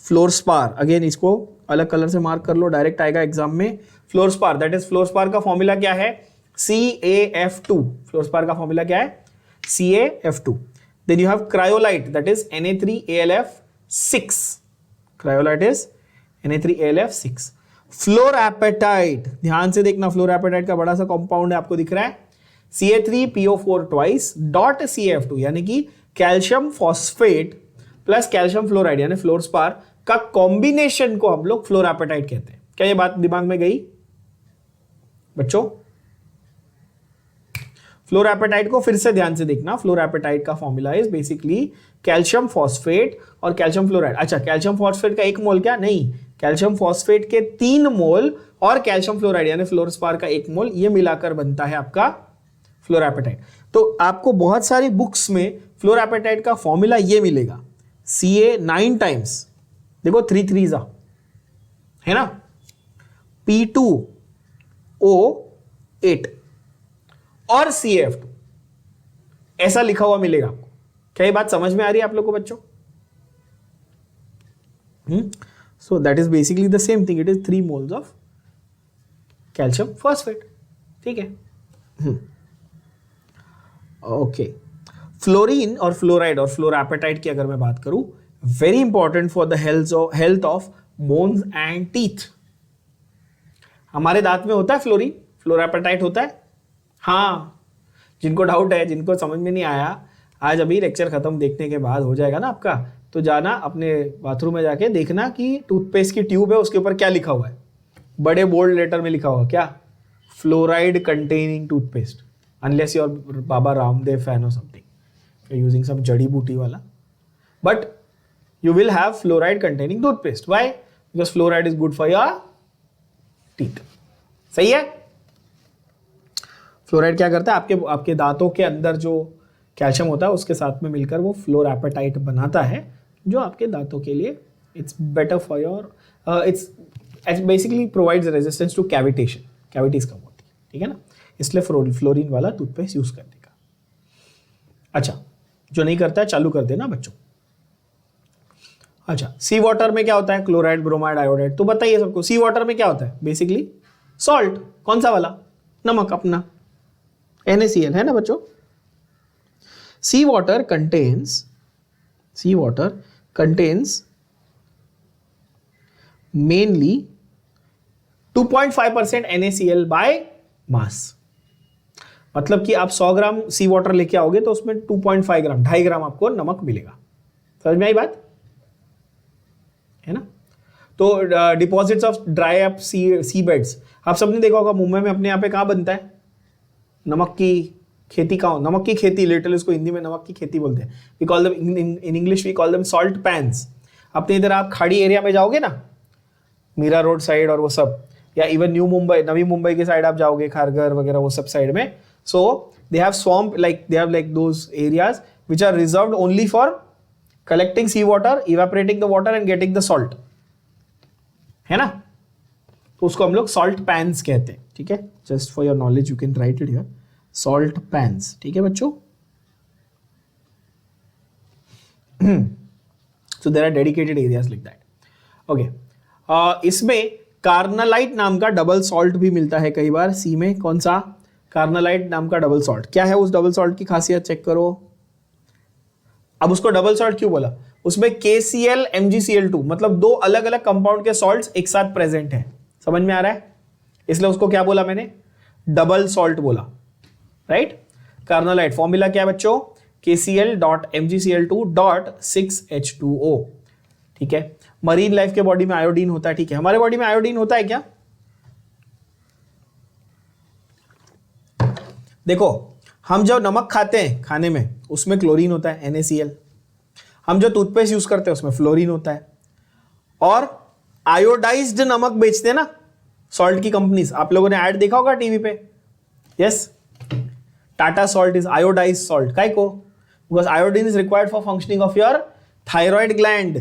fluorspar. Again इसको अलग कलर से मार्क कर लो, डायरेक्ट आएगा एग्जाम में। फ्लोरस्पार, दैट इज फ्लोरस्पार का फॉर्मूला क्या है? CaF2। फ्लोरस्पार का फॉर्मूला क्या है? CaF2. Then you have cryolite, that is Na3AlF6. Cryolite is Na3AlF6. फ्लोरएपेटाइट, ध्यान से देखना, फ्लोरएपेटाइट का बड़ा सा कंपाउंड है, आपको दिख रहा है, Ca3PO4 ट्वाइस डॉट CaF2, यानी कि calcium phosphate plus calcium fluoride यानी फ्लोरस्पार का कॉम्बिनेशन को हम लोग फ्लोरएपेटाइट कहते हैं। क्या ये बात दिमाग में गई बच्चों? फ्लोरएपेटाइट को फिर से ध्यान से देखना, फ्लोरएपेटाइट का formula is basically calcium phosphate और कैल्शियम फ्लोराइड। अच्छा, कैल्शियम फॉस्फेट का 1 मोल क्या? नहीं, कैल्शियम फॉस्फेट के 3 मोल और कैल्शियम फ्लोराइड यानी फ्लोरस्पार का 1 मोल, ये मिलाकर बनता है आपका फ्लोरएपेटाइट। तो आपको बहुत सारी बुक्स में फ्लोरएपेटाइट का फॉर्मूला ये मिलेगा, Ca 9 टाइम्स, देखो 3 3 है ना, P2O8 और CaF2, ऐसा लिखा हुआ मिलेगा आपको। क्या ये बात समझ में आ रही है आप लोगों को बच्चों? So that is basically the same thing, it is 3 moles of calcium phosphate. ठीक है, ओके। फ्लोरीन और फ्लोराइड और फ्लोरएपेटाइट की अगर मैं बात करूं, very important for the health of bones and teeth. हमारे दांत में होता है फ्लोरीन, फ्लोरएपेटाइट होता है। हाँ, जिनको डाउट है, जिनको समझ में नहीं आया, आज अभी लेक्चर खत्म देखने के बाद हो जाएगा ना आपका, तो जाना अपने बाथरूम में जाके देखना कि टूथपेस्ट की ट्यूब है, उसके ऊपर क्या लिखा हुआ है, बड़े बोल्ड लेटर में लिखा हुआ क्या? Fluoride containing toothpaste, unless your Baba Ramdev fan और समथिंग यूजिंग सम जड़ी बूटी वाला, but you will have fluoride containing toothpaste. Why? Because fluoride is good for your teeth. सही है? फ्लोराइड क्या करता है, आपके दांतों के अंदर जो कैल्शियम होता है उसके साथ में मिलकर वो फ्लोरएपेटाइट बनाता है, जो आपके दांतों के लिए it's better for your, it's basically provides resistance to cavitation, cavities कम होती है। ठीक है ना, इसलिए फ्लोरीन वाला टूथपेस्ट यूज करने का। अच्छा, जो नहीं करता है चालू कर देना बच्चों। अच्छा, सी वाटर में क्या होता है? Chloride, bromide, iodide. तो बताइए सबको, सी वाटर में क्या होता है? Basically salt. कौन सा वाला? नमक अपना, NaCl है ना बच्चों। Sea water contains mainly 2.5% NaCl by mass. मतलब कि आप 100 ग्राम सी वाटर लेके आओगे तो उसमें 2.5 ग्राम, 2.5 ग्राम आपको नमक मिलेगा। समझ में आई बात है ना? तो deposits of dry up sea beds, आप सबने देखा होगा मुंबई में अपने यहाँ पे कहाँ बनता है नमक की खेती? कहाँ? नमक की खेती, लिटरली इसको हिंदी में नमक की खेती बोलते हैं। We call them in English we call them salt pans. अपने इधर आप खाड़ी एरिया में जाओगे ना, मीरा रोड साइड और वो सब, या इवन न्यू मुंबई, नवी मुंबई के साइड आप जाओगे, खारघर वगैरह वो सब साइड में, so they have swamp, like they have like those areas which are reserved only for collecting sea water, evaporating the water and getting the salt, है ना? तो उसको हम लोग salt pans कहते हैं। ठीक है, just for your knowledge you can write it here, salt pans। ठीक है बच्चों? So there are dedicated areas like that. Okay, इसमें कार्नालाइट नाम का डबल सॉल्ट भी मिलता है कई बार सी में। कौन सा? कार्नालाइट नाम का डबल सॉल्ट। क्या है उस डबल सॉल्ट की खासियत? चेक करो। अब उसको डबल सॉल्ट क्यों बोला? उसमें KCl MgCl2 मतलब 2 अलग अलग कंपाउंड के सॉल्ट्स एक साथ प्रेजेंट है। समझ में आ रहा है? इसलिए उसको क्या बोला मैंने? डबल सॉल्ट बोला, राइट? कार्नालाइट फॉर्मूला क्या है बच्चों? KCl.MgCl2.6H2O। ठीक है, मरीन लाइफ के बॉडी में आयोडीन होता है। ठीक है, हमारे बॉडी में आयोडीन होता है क्या? देखो, हम जब नमक खाते हैं खाने में, उसमें क्लोरीन होता है NaCl। हम जो टूथपेस्ट यूज करते हैं उसमें फ्लोरीन होता है। और आयोडाइज्ड नमक बेचते हैं ना सॉल्ट की कंपनीज, आप लोगों ने ऐड देखा होगा टीवी पे। Yes, Tata salt is iodised salt. काय को? Because iodine is required for functioning of your thyroid gland.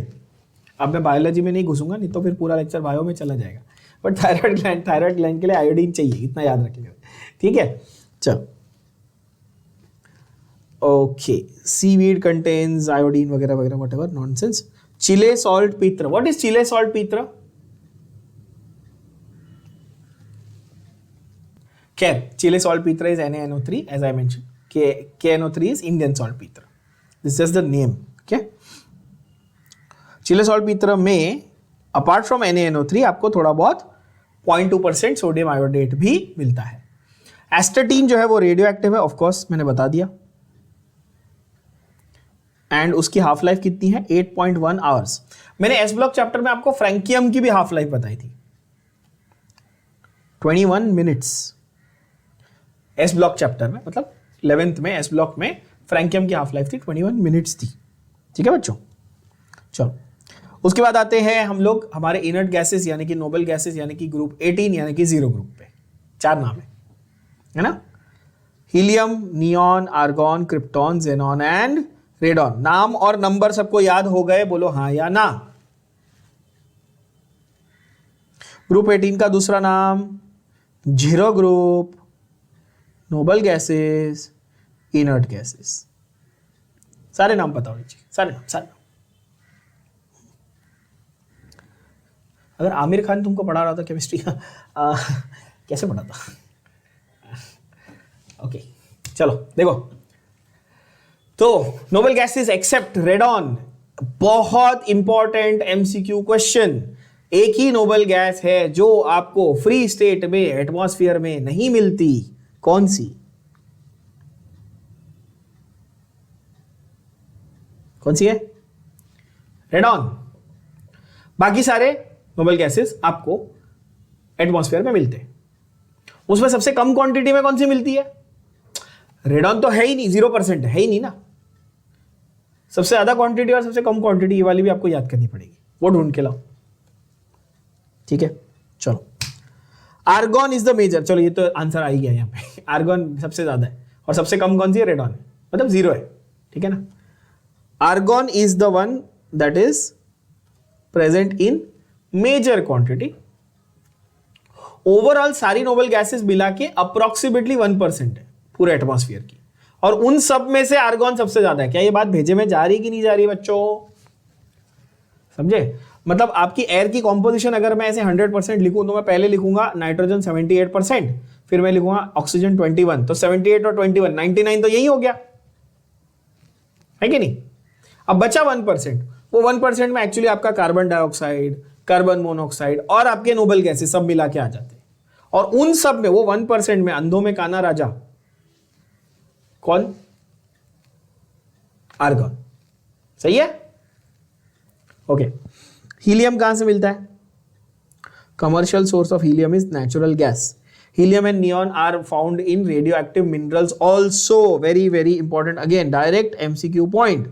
अब मैं बायोलॉजी में नहीं घुसूंगा, नहीं तो फिर पूरा लेक्चर बायो में चला जाएगा। बट थायराइड ग्लैंड के लिए आयोडीन चाहिए, इतना याद रखिएगा। ठीक है, चलो। ओके, सीवीड कंटेन्स आयोडीन वगैरह वगैरह whatever nonsense. Chile saltpetre, what is Chile saltpetre? खैर, Chile saltpetre is NaNO3 as I mention. KNO3 is Indian saltpeter. This is just the name. Okay. Chile saltpetre में अपार्ट फ्रॉम NaNO3 आपको थोड़ा बहुत 0.2% सोडियम आयोडेट भी मिलता है। एस्टेटीन जो है वो रेडियो एक्टिव है, ऑफ कोर्स मैंने बता दिया, एंड उसकी हाफ लाइफ कितनी है 8.1 आवर्स। मैंने एस ब्लॉक चैप्टर में आपको फ्रैंकियम की भी हाफ लाइफ बताई थी 21 मिनट्स। एस ब्लॉक चैप्टर में मतलब 11th में एस ब्लॉक में फ्रैंकियम की हाफ लाइफ थी 21 मिनट्स थी। ठीक है बच्चों, चलो उसके बाद आते हैं हम लोग हमारे इनर्ट गैसेस यानी कि नोबल गैसेस यानी कि ग्रुप 18 यानी कि जीरो ग्रुप पे। 4 नाम है ना, helium, neon, argon, krypton, xenon and radon. नाम और नंबर सबको याद हो गए, बोलो हाँ या ना। ग्रुप 18 का दूसरा नाम zero group, noble gases, inert gases. सारे नाम पता होने चाहिए, सारे नाम। अगर आमिर खान तुमको पढ़ा रहा था केमिस्ट्री का कैसे पढ़ा था? ओके चलो देखो, तो नोबल गैसेस एक्सेप्ट रेडॉन, बहुत इंपॉर्टेंट एमसीक्यू क्वेश्चन। एक ही नोबल गैस है जो आपको फ्री स्टेट में एटमॉस्फेयर में नहीं मिलती, कौन सी? कौन सी है? रेडॉन। बाकी सारे नोबल गैसेस आपको एटमॉस्फेयर में मिलते हैं। उसमें सबसे कम क्वांटिटी में कौन सी मिलती है? रेडॉन तो है ही नहीं, 0% है ही नहीं ना। सबसे ज्यादा क्वांटिटी और सबसे कम क्वांटिटी, ये वाली भी आपको याद करनी पड़ेगी, वो ढूंढ के लाओ। ठीक है चलो, आर्गॉन इज द मेजर। चलो ये तो आंसर आ ही गया यहाँ पे, आर्गॉन सबसे ज्यादा है और सबसे कम कौन सी है? रेडॉन है, मतलब 0 है। ठीक है ना, argon is the one that is present in major quantity. Overall सारी नोबल गैसेस मिला के अप्रोक्सीमेटली 1% है पूरे एटमॉस्फेयर की, और उन सब में से आर्गॉन सबसे ज्यादा है। क्या ये बात भेजे में जा रही कि नहीं जा रही बच्चों? समझे? मतलब आपकी एयर की कॉम्पोजिशन अगर मैं ऐसे 100% लिखूं तो मैं पहले लिखूंगा नाइट्रोजन 78%, फिर मैं लिखूंगा ऑक्सीजन 21, तो 78 और 21 99 तो यही हो गया है कि नहीं? अब बचा 1%, वो 1% में एक्चुअली आपका कार्बन डाइऑक्साइड, कार्बन मोनोऑक्साइड और आपके नोबल गैसेस सब मिला के आ जाते हैं, और उन सब में वो 1% में अंधों में काना राजा कौन? आर्गॉन। सही है? ओके। हीलियम कहां से मिलता है? Commercial source of helium is natural gas. Helium and neon are found in radioactive minerals also. Very, very important. Again, direct MCQ point.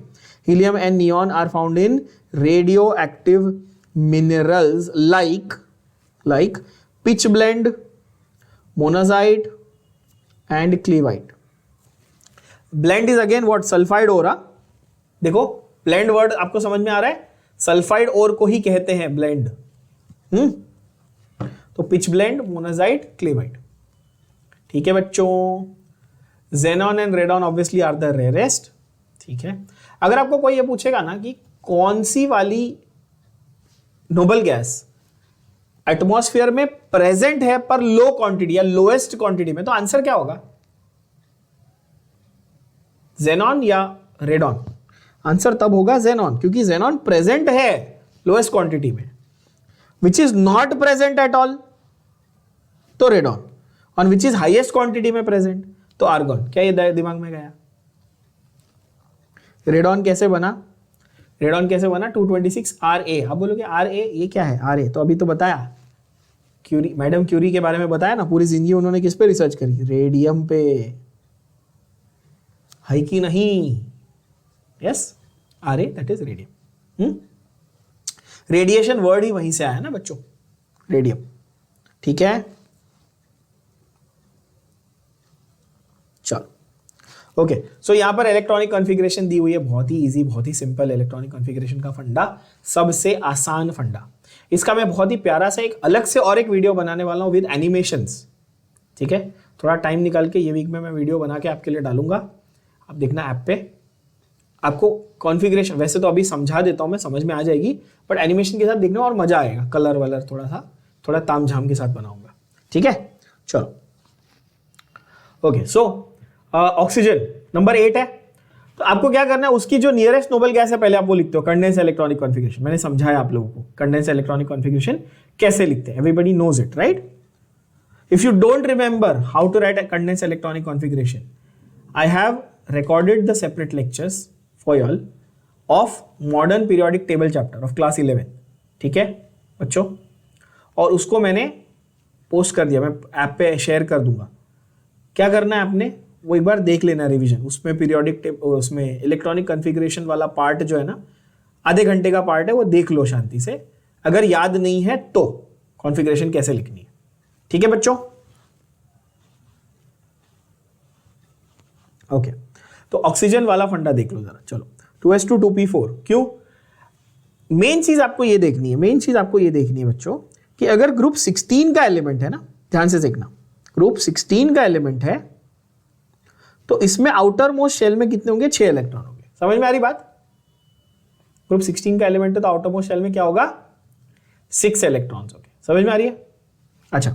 Helium and neon are found in radioactive minerals like pitchblende, monazite, and cleveite. Blend is again what? Sulfide ore. देखो blend word आपको समझ में आ रहा है? सल्फाइड ओर को ही कहते हैं ब्लेंड। तो पिच ब्लेंड, मोनाजाइट, क्लेवाइट। ठीक है बच्चों, xenon and radon obviously are the rarest. ठीक है, अगर आपको कोई ये पूछेगा ना कि कौन सी वाली नोबल गैस एटमॉस्फेयर में प्रेजेंट है पर लो क्वांटिटी या लोएस्ट क्वांटिटी में, तो आंसर क्या होगा? जेनॉन या रेडॉन? आंसर तब होगा जेनॉन, क्योंकि जेनॉन प्रेजेंट है लोएस्ट क्वांटिटी में। Which is not present at all तो रेडॉन, और विच इज हाईएस्ट क्वांटिटी में प्रेजेंट तो आर्गॉन। क्या ये दिमाग में गया? रेडॉन कैसे बना? रेडॉन कैसे बना? 226 Ra। आप बोलोगे Ra ये क्या है? Ra तो अभी तो बताया, क्यूरी, मैडम क्यूरी के बारे में बताया ना। पूरी जिंदगी उन्होंने किस पे रिसर्च करी? रेडियम पे, है कि नहीं? Yes, Ra that is radium. Radiation word ही वहीं से आया ना बच्चों, रेडियम। ठीक है, चलो ओके। सो यहां पर इलेक्ट्रॉनिक कॉन्फ़िगरेशन दी हुई है, बहुत ही इजी, बहुत ही सिंपल इलेक्ट्रॉनिक कॉन्फ़िगरेशन का फंडा, सबसे आसान फंडा। इसका मैं बहुत ही प्यारा सा एक अलग से और एक वीडियो बनाने वाला हूं विद एनिमेशंस। ठीक है, थोड़ा टाइम निकाल के ये वीक में मैं वीडियो बना के आपके लिए डालूंगा, आप देखना ऐप पे। आपको कॉन्फ़िगरेशन वैसे तो अभी समझा देता हूं मैं, समझ में आ जाएगी, बट एनिमेशन के साथ देखने में और मजा आएगा। कलर वलर थोड़ा तामझाम के साथ बनाऊंगा। ठीक है, चलो ओके। सो ऑक्सीजन नंबर 8 है। तो आपको क्या करना है, उसकी जो नियरेस्ट नोबल गैस है पहले आप वो लिखते हो, कंडेंस इलेक्ट्रॉनिक कॉन्फ़िगरेशन। मैंने समझाया आप लोगों को कंडेंस इलेक्ट्रॉनिक कॉन्फ़िगरेशन कैसे लिखते हैं, everybody knows it right. If you don't remember how to write a condense electronic configuration, I have recorded the separate lectures for y'all of modern periodic table chapter of class 11, ठीक है बच्चों, और उसको मैंने पोस्ट कर दिया, मैं ऐप पे शेयर कर दूंगा। क्या करना है आपने, वो एक बार देख लेना रिवीजन, उसमें पीरियोडिक उसमें इलेक्ट्रॉनिक कॉन्फ़िगरेशन वाला पार्ट जो है ना, आधे घंटे का पार्ट है, वो देख लो शांति से, अगर याद नहीं है तो कॉन्फ़िगरेशन कैसे लिखनी है, ठीक है बच्चों। ओके तो ऑक्सीजन वाला फंडा देख लो जरा, चलो 2s2 2p4। क्यों, मेन चीज आपको ये देखनी है, मेन चीज आपको ये देखनी है बच्चों कि अगर ग्रुप 16 का एलिमेंट है ना, ध्यान से देखना, ग्रुप 16 का एलिमेंट है तो इसमें आउटर मोस्ट शेल में कितने होंगे, 6 इलेक्ट्रॉन होंगे। समझ में आ रही बात, ग्रुप 16 का एलिमेंट है तो आउटर मोस्ट शेल में क्या होगा, 6 इलेक्ट्रॉन्स होंगे। समझ में आ रही है। अच्छा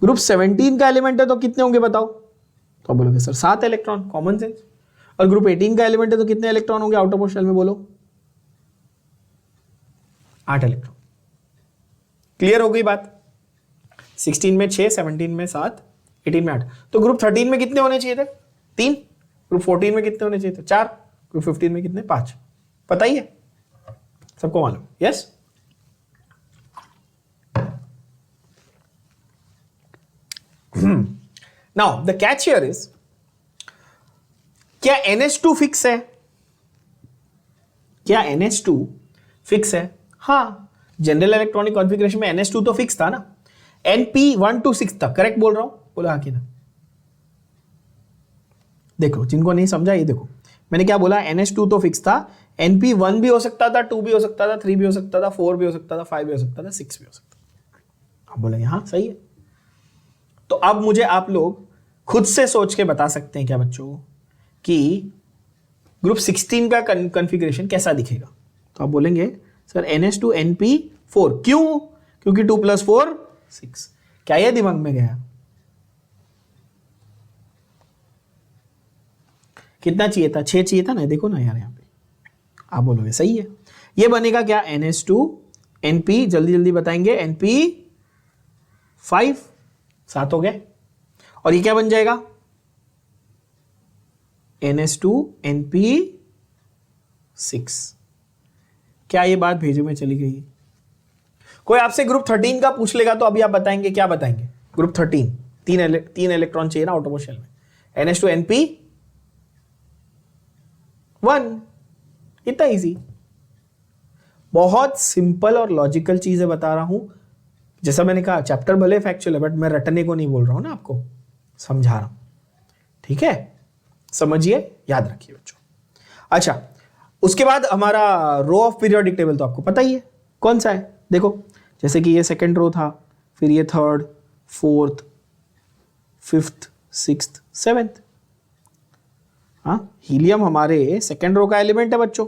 ग्रुप 17 का एलिमेंट है तो कितने होंगे बताओ, तो बोलोगे सर 7 इलेक्ट्रॉन, कॉमन सेंस। और ग्रुप 18 का एलिमेंट है तो कितने इलेक्ट्रॉन होंगे आउटर मोस्ट शेल में, बोलो 8 इलेक्ट्रॉन। क्लियर हो गई बात, 16 में 6, 17 में 7, 18 में 8। तो ग्रुप 13 में कितने होने चाहिए थे, 3। ग्रुप 14 में कितने होने चाहिए थे, 4। ग्रुप 15 में कितने, 5। पता ही है सबको, मालूम, yes. Now the catch here is, क्या NH2 फिक्स है, क्या NH2 फिक्स है, हाँ जनरल इलेक्ट्रॉनिक कॉन्फ़िगरेशन में NH2 तो फिक्स था ना, NP126 था, करेक्ट बोल रहा हूं, बोला हाँ कि ना। देखो जिनको नहीं समझा ये देखो, मैंने क्या बोला, NH2 तो फिक्स था, NP1 भी हो सकता था, 2 भी हो सकता था, 3 भी हो सकता था, 4 भी हो सकता था, 5 भी हो सकता था, 6 भी हो सकता था। आप बोलेंगे हाँ सही है। तो अब मुझे आप लोग खुद से सोच के बता सकते हैं क्या बच्चों कि ग्रुप 16 का कॉन्फ़िगरेशन कैसा दिखेगा। तो आप बोलेंगे सर NH2 NP4, क्यों, क्योंकि 2 + 4 6। क्या ये दिमाग में गया, कितना चाहिए था, 6 चाहिए था ना, देखो ना यार यहाँ पे। आप बोलोगे सही है, ये बनेगा क्या, NH2 NP, जल्दी जल्दी बताएंगे, NP5, 7 हो गए। और ये क्या बन जाएगा, NH2 NP6। क्या ये बात भेजो में चली गई। कोई आपसे ग्रुप 13 का पूछ लेगा तो अभी आप बताएंगे, क्या बताएंगे, ग्रुप 13 तीन इलेक्ट्रॉन चाहिए ना आउटर मोस्ट शेल में, NH2 NP1। इतना इजी, बहुत सिंपल और लॉजिकल चीजें बता रहा हूं। जैसा मैंने कहा चैप्टर भले फैक्चुअल है बट मैं रटने को नहीं बोल रहा हूं ना, आपको समझा रहा हूं, ठीक है, समझिए, याद रखिए बच्चों। अच्छा उसके बाद हमारा रो ऑफ पीरियोडिक टेबल तो आपको पता ही है कौन सा है। देखो जैसे कि ये सेकंड रो था, फिर ये third, fourth, fifth, sixth, seventh. हाँ हीलियम हमारे सेकंड रो का एलिमेंट है बच्चों,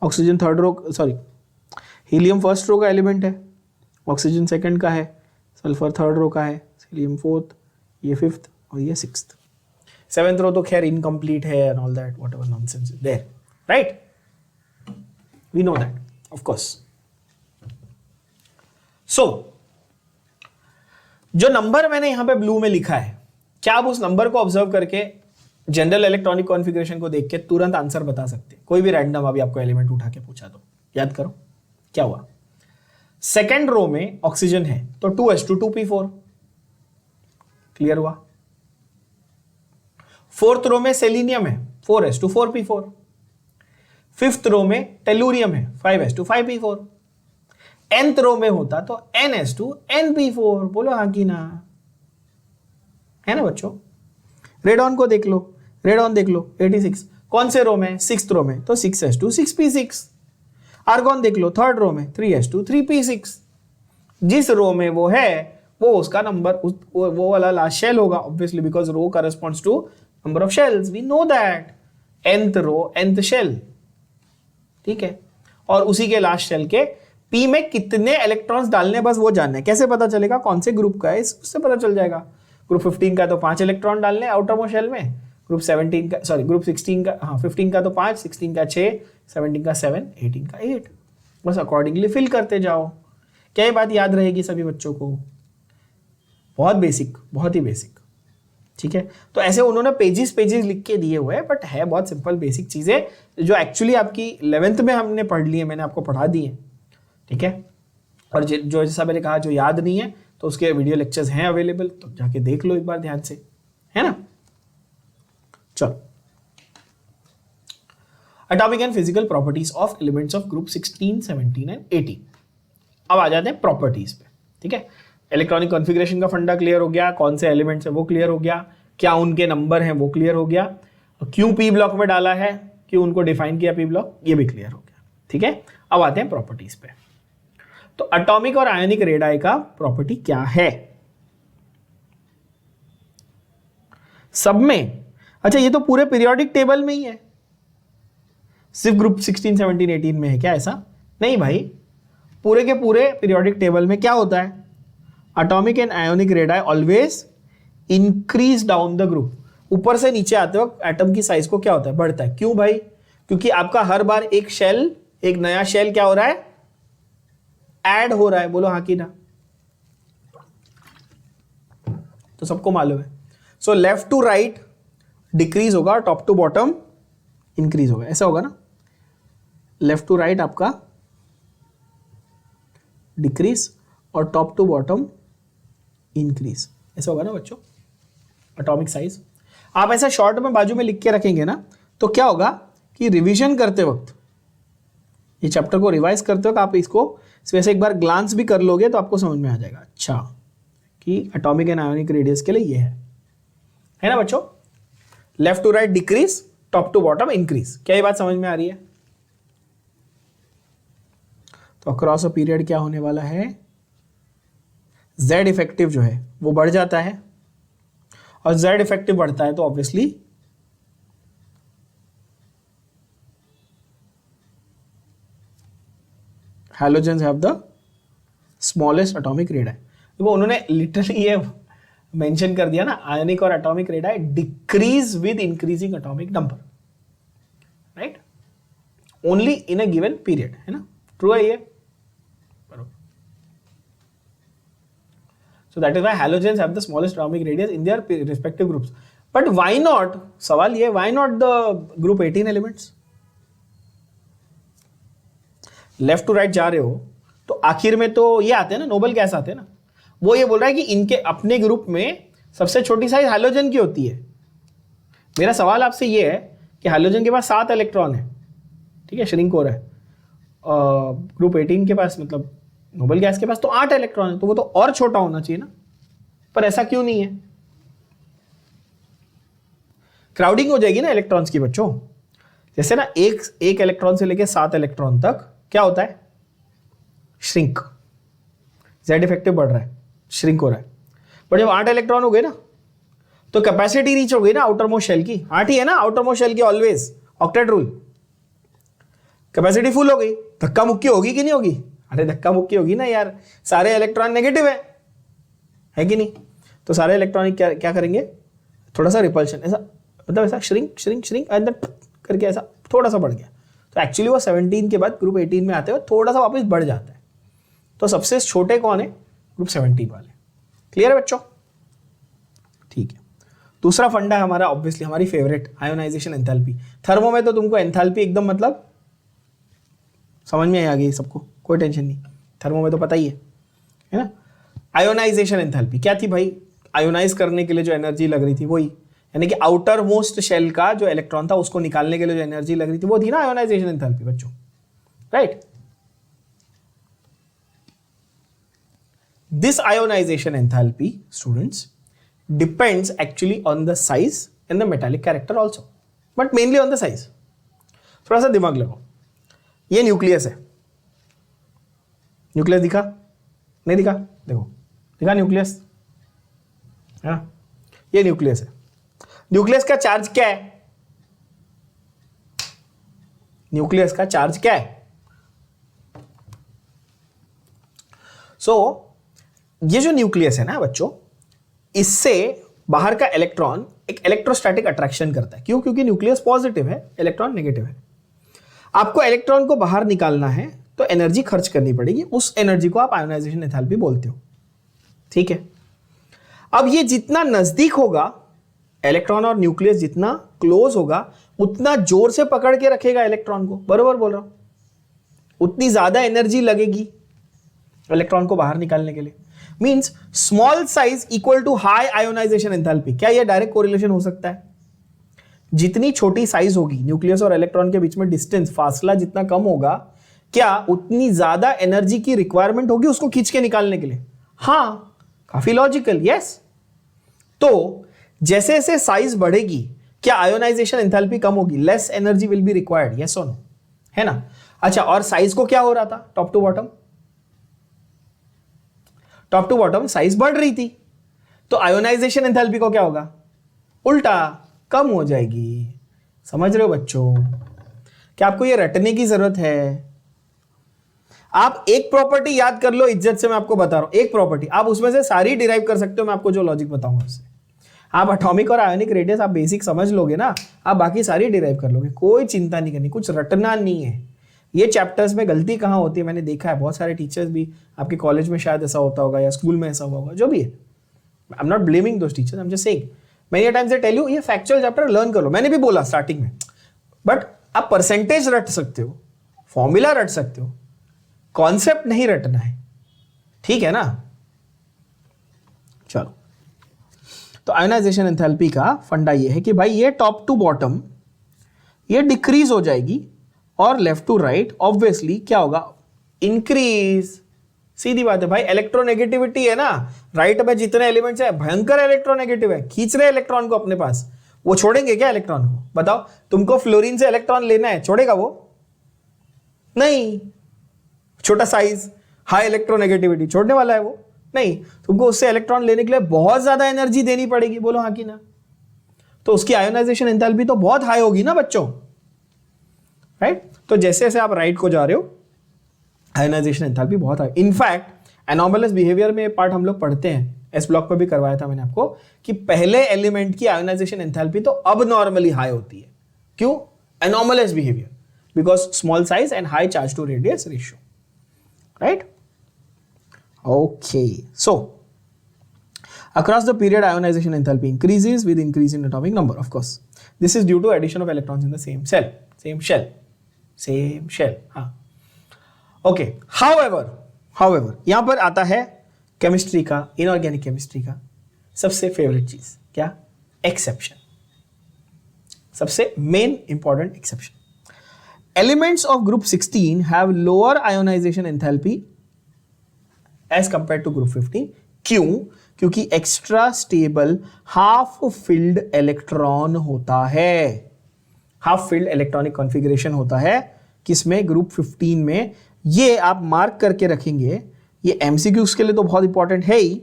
oxygen third row, sorry helium first row का एलिमेंट है, ऑक्सीजन सेकंड का है, सल्फर थर्ड रो का है, हीलियम फोर्थ, ये फिफ्थ और ये सिक्स्थ। सेवेंथ रो तो खैर इनकम्प्लीट है and all that, whatever nonsense is there, right, we know that of course. So जो नंबर मैंने यहां पे ब्लू में लिखा है, क्या आप उस नंबर को ऑब्जर्व करके जनरल इलेक्ट्रॉनिक कॉन्फ़िगरेशन को देख के तुरंत आंसर बता सकते हैं। कोई भी रैंडम अभी आपको एलिमेंट उठा के पूछा तो याद करो क्या हुआ। सेकेंड रो में ऑक्सीजन है तो 2s2 2p4, क्लियर हुआ। फोर्थ रो में सेलिनियम है 4s2 4p4। फिफ्थ रो में टेलुरियम है 5s2 5p4। nth रो में होता तो ns2 np4, बोलो हाँ कि ना, है ना बच्चों। रेडॉन को देख लो, रेडॉन देख लो 86, कौन से रो में, सिक्स्थ रो में, तो 6s2 6p6। आर्गॉन देख लो थर्ड रो में 3s2 3p6। जिस रो में वो है वो उसका नंबर, वो वाला लास्ट शेल होगा obviously, because row corresponds to number of shells, we know that. nth row nth shell, ठीक है, और उसी के लास्ट शेल के p में कितने इलेक्ट्रॉन्स डालने, बस वो जानना है। कैसे पता चलेगा कौन से ग्रुप का है, उससे पता चल जाएगा। ग्रुप 15 का तो 5 इलेक्ट्रॉन डालने आउटर मोस्ट शेल में, ग्रुप 17 का, सॉरी ग्रुप 16 का, हाँ 15 का तो 5, 16 का 6, 17 का 7, 18 का 8, बस अकॉर्डिंगली फिल करते जाओ। क्या ये बात याद रहेगी सभी बच्चों को? बहुत बेसिक, बहुत ही बेसिक, ठीक है। तो ऐसे उन्होंने पेजेस पेजेस लिख के दिए हुए हैं, बट है बहुत सिंपल बेसिक चीजें जो एक्चुअली आपकी 11th में हमने पढ़ ली है, मैंने आपको पढ़ा दी है, ठीक है। और जो जैसा मैंने कहा जो याद नहीं है तो उसके वीडियो लेक्चर्स हैं अवेलेबल, तो जाके देख लो एक बार ध्यान से, है ना। चलो, atomic and physical properties of elements of group 16, 17 and 18। अब आ जाते हैं प्रॉपर्टीज पे, ठीक है। इलेक्ट्रॉनिक कॉन्फ़िगरेशन का फंडा क्लियर हो गया, कौन से एलिमेंट्स है वो क्लियर हो गया, क्या उनके नंबर हैं वो क्लियर हो गया, क्यों पी ब्लॉक में डाला है, क्यों उनको डिफाइन किया पी ब्लॉक, ये भी क्लियर हो गया, ठीक है। अब आते हैं प्रॉपर्टीज पे। तो एटॉमिक और आयनिक रेडाई का प्रॉपर्टी क्या है सब में? अच्छा, ये तो पूरे पीरियोडिक टेबल में ही है, सिर्फ ग्रुप 16, 17, 18 में है क्या ऐसा? नहीं भाई, पूरे के पूरे पीरियोडिक टेबल में क्या होता है? Atomic and ionic radii always increase down the group. ऊपर से नीचे आते वक्त एटम की साइज को क्या होता है? बढ़ता है। क्यों भाई? क्योंकि आपका हर बार एक शेल, एक नया शेल क्या हो रहा है? ऐड हो रहा है। बोलो हाँ कि ना? तो सबको मालूम है। So left to right decrease होगा, टॉप टू बॉटम इंक्रीज होगा, ऐसा होगा ना। लेफ्ट टू राइट आपका डिक्रीज और टॉप टू बॉटम इंक्रीज, ऐसा होगा ना बच्चों। एटॉमिक साइज आप ऐसा शॉर्ट में बाजू में लिख के रखेंगे ना, तो क्या होगा कि रिवीजन करते वक्त, ये चैप्टर को रिवाइज करते वक्त आप इसको वैसे एक बार ग्लांस भी कर लोगे तो आपको समझ में आ जाएगा, अच्छा कि एटॉमिक एंड आयोनिक रेडियस के लिए ये है ना बच्चों। Left to right decrease, top to bottom increase. क्या ये बात समझ में आ रही है? तो अक्रॉस अ पीरियड क्या होने वाला है? Z इफेक्टिव जो है वो बढ़ जाता है, और Z इफेक्टिव बढ़ता है तो obviously halogens have the smallest atomic radii. देखो उन्होंने लिटरली ये मेंशन कर दिया ना, आयनिक और atomic radii decrease with increasing atomic number, right, only in a given period, है ना। ट्रू है ये? So that is why halogens have the smallest atomic radius in their respective groups. But why not? सवाल ये, why not the group 18 elements? Left to right जा रहे हो तो आखिर में तो ये आते हैं ना, नोबल गैस आते हैं ना। वो ये बोल रहा है कि इनके अपने ग्रुप में सबसे छोटी साइज हैलोजन की होती है। मेरा सवाल आपसे ये है कि हैलोजन के पास 7 इलेक्ट्रॉन है, ठीक है, श्रिंक हो रहा है। ग्रुप 18 के पास, मतलब नोबल गैस के पास तो 8 इलेक्ट्रॉन है, तो वो तो और छोटा होना चाहिए ना, पर ऐसा क्यों नहीं है? क्राउडिंग हो जाएगी ना इलेक्ट्रॉन्स की बच्चों। जैसे ना एक इलेक्ट्रॉन से लेके 7 इलेक्ट्रॉन तक क्या होता है? श्रिंक। Z इफेक्टिव बढ़ रहा है, श्रिंक हो रहा है। बट जब 8 इलेक्ट्रॉन हो गए ना, तो कैपेसिटी रीच हो गई ना आउटर मोस्ट शेल की। 8 ही है ना आउटर मोस्ट शेल की, always octet rule. Capacity full हो गई, धक्का मुक्की होगी कि नहीं होगी? अरे धक्का मुक्की होगी ना यार, सारे इलेक्ट्रॉन नेगेटिव है कि नहीं? तो सारे इलेक्ट्रॉनिक क्या करेंगे? थोड़ा सा रिपल्शन, ऐसा मतलब ऐसा श्रिंक श्रिंक श्रिंक अंदर करके ऐसा थोड़ा सा बढ़ गया। तो एक्चुअली वो 17 के बाद ग्रुप 18 में आते हुए थोड़ा सा वापस बढ़ जाता है। तो सबसे छोटे कौन है? ग्रुप 17 वाले। क्लियर है बच्चों? ठीक है। दूसरा फंडा है हमारा, ऑब्वियसली हमारी फेवरेट, आयोनाइजेशन एंथैल्पी। थर्मो में तो तुमको एंथैल्पी एकदम मतलब समझ में आ गई सबको, कोई टेंशन नहीं। थर्मो में तो पता ही है ना। आयोनाइजेशन एंथैल्पी क्या थी भाई? आयोनाइज करने के लिए जो एनर्जी लग रही थी वही, यानी कि आउटर मोस्ट शेल का जो इलेक्ट्रॉन था उसको निकालने के लिए जो एनर्जी लग रही थी वो थी ना आयोनाइजेशन एंथैल्पी बच्चों, right. This ionisation enthalpy students depends actually on the size and the metallic character also, but mainly on the size. थोड़ा सा दिमाग लगाओ। ये न्यूक्लियस है, न्यूक्लियस दिखा? नहीं दिखा? देखो दिखा न्यूक्लियस, है ना? ये न्यूक्लियस है। न्यूक्लियस का चार्ज क्या है? न्यूक्लियस का चार्ज क्या है? ये जो न्यूक्लियस है ना बच्चों, इससे बाहर का इलेक्ट्रॉन एक इलेक्ट्रोस्टैटिक अट्रैक्शन करता है। क्यों? क्योंकि न्यूक्लियस पॉजिटिव है, इलेक्ट्रॉन नेगेटिव है। आपको इलेक्ट्रॉन को बाहर निकालना है तो एनर्जी खर्च करनी पड़ेगी, उस एनर्जी को आप आयोनाइजेशन एंथैल्पी बोलते हो। ठीक है, अब ये जितना नजदीक होगा, इलेक्ट्रॉन और न्यूक्लियस जितना क्लोज होगा, उतना जोर से पकड़ के रखेगा इलेक्ट्रॉन को। बरोबर बोल रहा हूं? उतनी ज्यादा एनर्जी लगेगी इलेक्ट्रॉन को बाहर निकालने के लिए। Means small size equal to high ionization enthalpy. क्या यह डायरेक्ट कोरिलेशन हो सकता है? जितनी छोटी साइज होगी न्यूक्लियस और इलेक्ट्रॉन के बीच में डिस्टेंस, फासला जितना कम होगा, क्या उतनी ज्यादा एनर्जी की रिक्वायरमेंट होगी उसको खींच के निकालने के लिए? हां, काफी लॉजिकल। यस। तो जैसे जैसे साइज बढ़ेगी, क्या आयोनाइजेशन एंथैल्पी कम होगी? Less energy will be required. Yes or no? है ना? अच्छा, और साइज को क्या हो रहा था? Top to bottom, top to bottom size बढ़ रही थी, तो आयोनाइजेशन एंथैल्पी को क्या होगा? उल्टा, कम हो जाएगी। समझ रहे हो बच्चों? क्या आपको ये रटने की जरूरत है? आप एक प्रॉपर्टी याद कर लो, इज्जत से मैं आपको बता रहा हूं, एक प्रॉपर्टी, आप उसमें से सारी डिराइव कर सकते हो। मैं आपको जो लॉजिक बताऊंगा उससे आप एटॉमिक और आयोनिक रेडियस आप बेसिक समझ लोगे ना, आप बाकी सारी डिराइव कर लोगे। कोई चिंता नहीं करनी, कुछ रटना नहीं है। ये चैप्टर्स में गलती कहाँ होती है, मैंने देखा है बहुत सारे टीचर्स भी, आपके कॉलेज में शायद ऐसा होता होगा या स्कूल में ऐसा हुआ होगा, जो भी है। I am not blaming those teachers, I am just saying many times I tell you, ये फैक्चुअल चैप्टर लर्न कर लो। मैंने भी बोला स्टार्टिंग में, बट आप परसेंटेज रट सकते हो, फॉर्मूला रट सकते हो, कॉन्सेप्ट नहीं रटना है। ठीक है ना? चलो, तो आयोनाइजेशन एंथैल्पी का फंडा ये है कि भाई ये टॉप टू बॉटम ये डिक्रीज हो जाएगी और लेफ्ट टू राइट ऑब्वियसली क्या होगा? इंक्रीज। सीधी बात है भाई, इलेक्ट्रोनेगेटिविटी है ना, राइट में जितने एलिमेंट्स है भयंकर इलेक्ट्रोनेगेटिव है, खींच रहे इलेक्ट्रॉन को अपने पास। वो छोड़ेंगे क्या इलेक्ट्रॉन को? बताओ, तुमको फ्लोरीन से इलेक्ट्रॉन लेना है, छोड़ेगा वो? नहीं। छोटा साइज, हाई इलेक्ट्रोनेगेटिविटी, छोड़ने वाला है वो? नहीं। तुमको उससे इलेक्ट्रॉन लेने के लिए बहुत ज्यादा एनर्जी देनी पड़ेगी। बोलो हाँ कि ना? तो उसकी आयोनाइजेशन एंथैल्पी तो बहुत हाई होगी ना बच्चों, राइट? तो जैसे जैसे आप राइट को जा रहे हो, आयोनाइजेशन एंथैल्पी बहुत हाई। इनफैक्ट एनोमलस बिहेवियर में पार्ट हम लोग पढ़ते हैं, एस ब्लॉक पर भी करवाया था मैंने आपको, कि पहले एलिमेंट की आयोनाइजेशन एंथैल्पी तो अब नॉर्मली हाई होती है। क्यों? Anomalous behaviour, because small size and high charge to radius ratio, right? Okay, so across the period ionization enthalpy increases with increase in atomic number. Of course, this is due to addition of electrons in the same cell, same shell. हाँ, okay. However, यहाँ पर आता है केमिस्ट्री का, इनऑर्गेनिक केमिस्ट्री का सबसे फेवरेट चीज क्या? एक्सेप्शन। सबसे main important exception. Elements of group 16 have lower ionization enthalpy as compare to group 15। क्यों? क्योंकि extra stable half filled electron होता है, हाफ फिल्ड इलेक्ट्रॉनिक कॉन्फ़िगरेशन होता है। किसमें? ग्रुप 15 में। ये आप मार्क करके रखेंगे, ये एमसीक्यूज के लिए तो बहुत इंपॉर्टेंट है ही,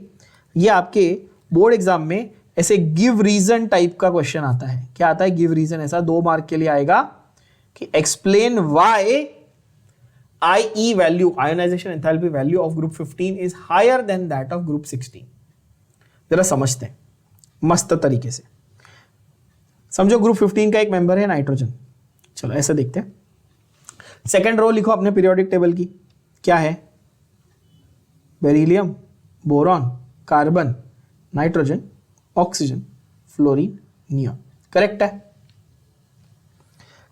ये आपके बोर्ड एग्जाम में ऐसे गिव रीजन टाइप का क्वेश्चन आता है। क्या आता है? Give reason. ऐसा 2 मार्क के लिए आएगा कि explain why IE value, ionization enthalpy value of group 15 is higher than that of group 16. जरा समझते हैं मस्त तरीके से। समझो ग्रुप 15 का एक मेंबर है नाइट्रोजन। चलो ऐसे देखते हैं। सेकेंड रो लिखो अपने पीरियोडिक टेबल की। क्या है? Beryllium, boron, carbon, nitrogen, oxygen, fluorine, neon. Correct है?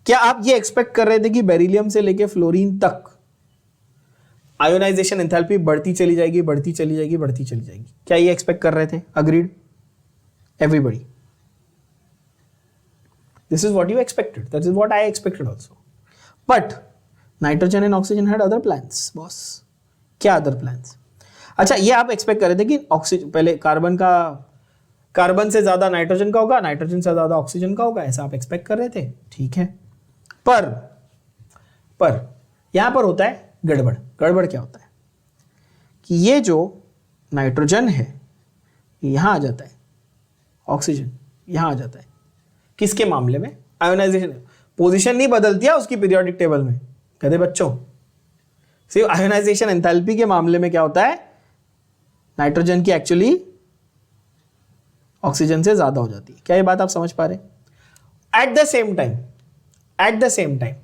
क्या आप ये एक्सपेक्ट कर रहे थे कि बेरिलियम से लेके फ्लोरीन तक आयोनाइजेशन एंथैल्पी बढ़ती चली जाएगी, बढ़ती चली जाएगी, बढ़ती चली जाएगी? क्या ये एक्सपेक्ट कर रहे थे? Agreed? Everybody? This is what you expected, that is what I expected also. But nitrogen and oxygen had other plans boss. क्या अदर प्लान्स? अच्छा, ये आप एक्सपेक्ट कर रहे थे कि ऑक्सीजन पहले कार्बन से ज्यादा नाइट्रोजन का होगा, नाइट्रोजन से ज्यादा ऑक्सीजन का होगा, ऐसा आप एक्सपेक्ट कर रहे थे। ठीक है, पर यहां पर होता है गड़बड़। गड़बड़ क्या होता है कि ये जो नाइट्रोजन है यहां आ जाता है, ऑक्सीजन यहां आ जाता है। किसके मामले में? आयोनाइजेशन। पोजीशन नहीं बदलती है उसकी पीरियोडिक टेबल में, कहते बच्चों। सिर्फ आयोनाइजेशन एंथैल्पी के मामले में क्या होता है? नाइट्रोजन की एक्चुअली ऑक्सीजन से ज्यादा हो जाती है। क्या ये बात आप समझ पा रहे हैं? एट द सेम टाइम,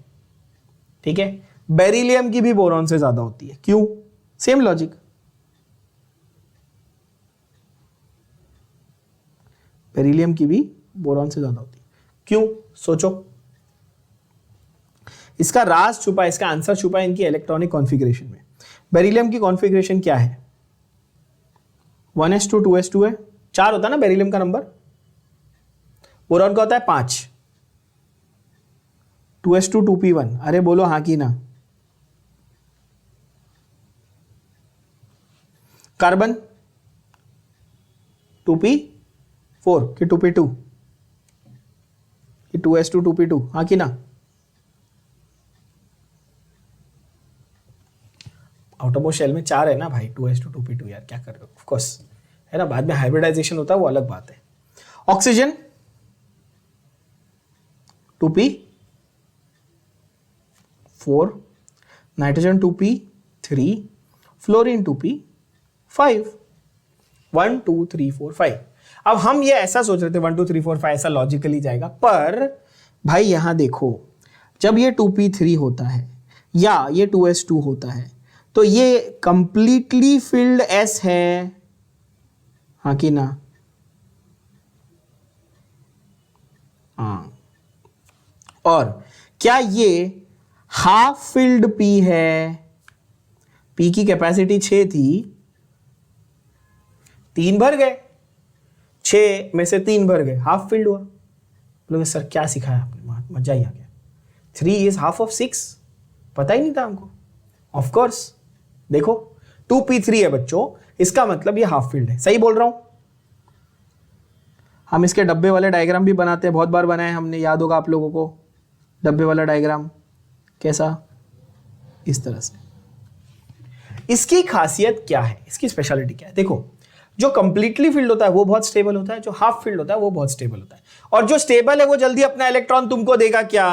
ठीक है, बेरिलियम की भी बोरॉन से ज्यादा होती है। क्यों? Same logic. बेरिलियम की भी बोरॉन से ज्यादा होती है। क्यों? सोचो। इसका राज छुपा है, इसका आंसर छुपा है इनकी इलेक्ट्रॉनिक कॉन्फ़िगरेशन में। बेरिलियम की कॉन्फ़िगरेशन क्या है? 1s2 2s2 है, 4 होता है ना बेरिलियम का नंबर। बोरॉन का होता है 5, 2s2 2p1। अरे बोलो हाँ कि ना। कार्बन 2p4 कि 2p2 कि 2s2 2p2, हाँ कि ना। आउटरमोस्ट शेल में 4 है ना भाई, 2s2 2p2 यार, क्या कर रहे हो? ऑफ कोर्स है ना, बाद में हाइब्रिडाइजेशन होता है वो अलग बात है। Oxygen 2p4, nitrogen 2p3, fluorine 2p5, 1 2 3 4 5। अब हम ये ऐसा सोच रहे थे 1 2 3 4 5 ऐसा लॉजिकली जाएगा, पर भाई यहां देखो, जब ये 2p3 होता है या ये 2s2 होता है तो ये कंप्लीटली फिल्ड s है, हाँ कि ना। हाँ, और क्या ये हाफ फिल्ड p है? p की कैपेसिटी 6 थी, 3 भर गए, 6 में से 3 भर गए, हाफ फिल्ड हुआ। बोलोगे सर क्या सिखाया आपने, मजा ही आ गया। 3 इज हाफ ऑफ 6, पता ही नहीं था हमको। ऑफ कोर्स देखो 2p3 है बच्चों, इसका मतलब ये हाफ फील्ड है। सही बोल रहा हूं? हम इसके डब्बे वाले डायग्राम भी बनाते हैं, बहुत बार बनाए हमने, याद होगा आप लोगों को। डब्बे वाला डायग्राम कैसा? इस तरह से। इसकी खासियत क्या है, इसकी स्पेशलिटी क्या है? देखो, जो कंप्लीटली फील्ड होता है वो बहुत स्टेबल होता है, जो हाफ फील्ड होता है वो बहुत स्टेबल होता है। और जो स्टेबल है वो जल्दी अपना इलेक्ट्रॉन तुमको देगा क्या?